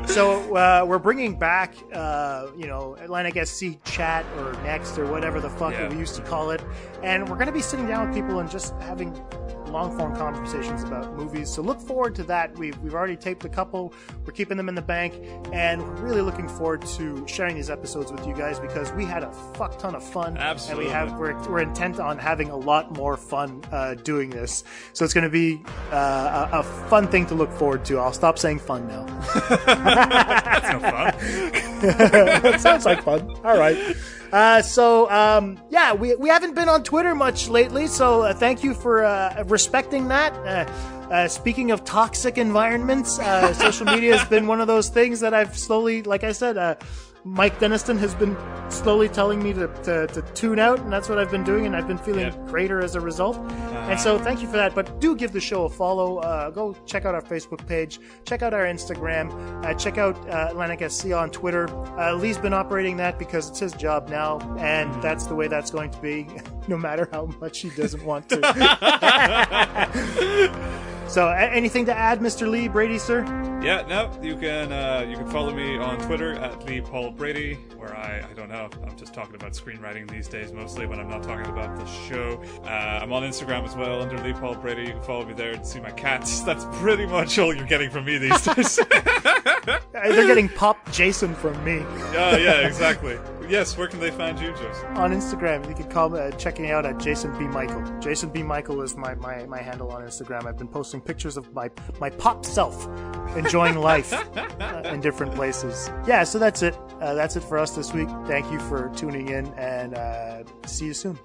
So we're bringing back AtlanticSC Chat or Next or whatever the fuck we used to call it, and we're going to be sitting down with people and just having long-form conversations about movies. So look forward to that. We've already taped a couple. We're keeping them in the bank, and we're really looking forward to sharing these episodes with you guys because we had a fuck ton of fun. Absolutely. And we're intent on having a lot more fun doing this. So it's going to be a fun thing to look forward to. I'll stop saying fun now. That's no fun. That sounds like fun. All right. We haven't been on Twitter much lately, so thank you for respecting that. Speaking of toxic environments, social media has been one of those things that I've slowly, like I said, Mike Deniston has been slowly telling me to tune out, and that's what I've been doing, and I've been feeling greater as a result. And so thank you for that. But do give the show a follow. Go check out our Facebook page. Check out our Instagram. Check out AtlanticSC on Twitter. Lee's been operating that because it's his job now, and that's the way that's going to be, no matter how much he doesn't want to. So, anything to add, Mr. Lee Brady, sir? Yeah, no, you can follow me on Twitter at Lee Paul Brady, where I don't know, I'm just talking about screenwriting these days mostly when I'm not talking about the show. I'm on Instagram as well under Lee Paul Brady. You can follow me there to see my cats. That's pretty much all you're getting from me these days. They're getting Pop Jason from me. Yeah, exactly. Yes, where can they find you, Joseph? On Instagram, you can call check me out at Jason B. Michael. Jason B. Michael is my handle on Instagram. I've been posting pictures of my pop self enjoying life in different places. Yeah, so that's it. That's it for us this week. Thank you for tuning in, and see you soon.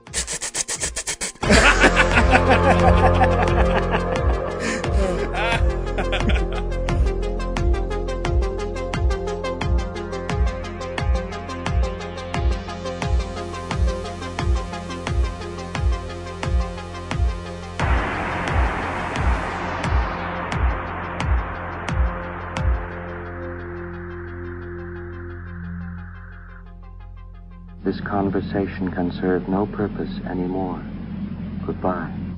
This conversation can serve no purpose anymore. Goodbye.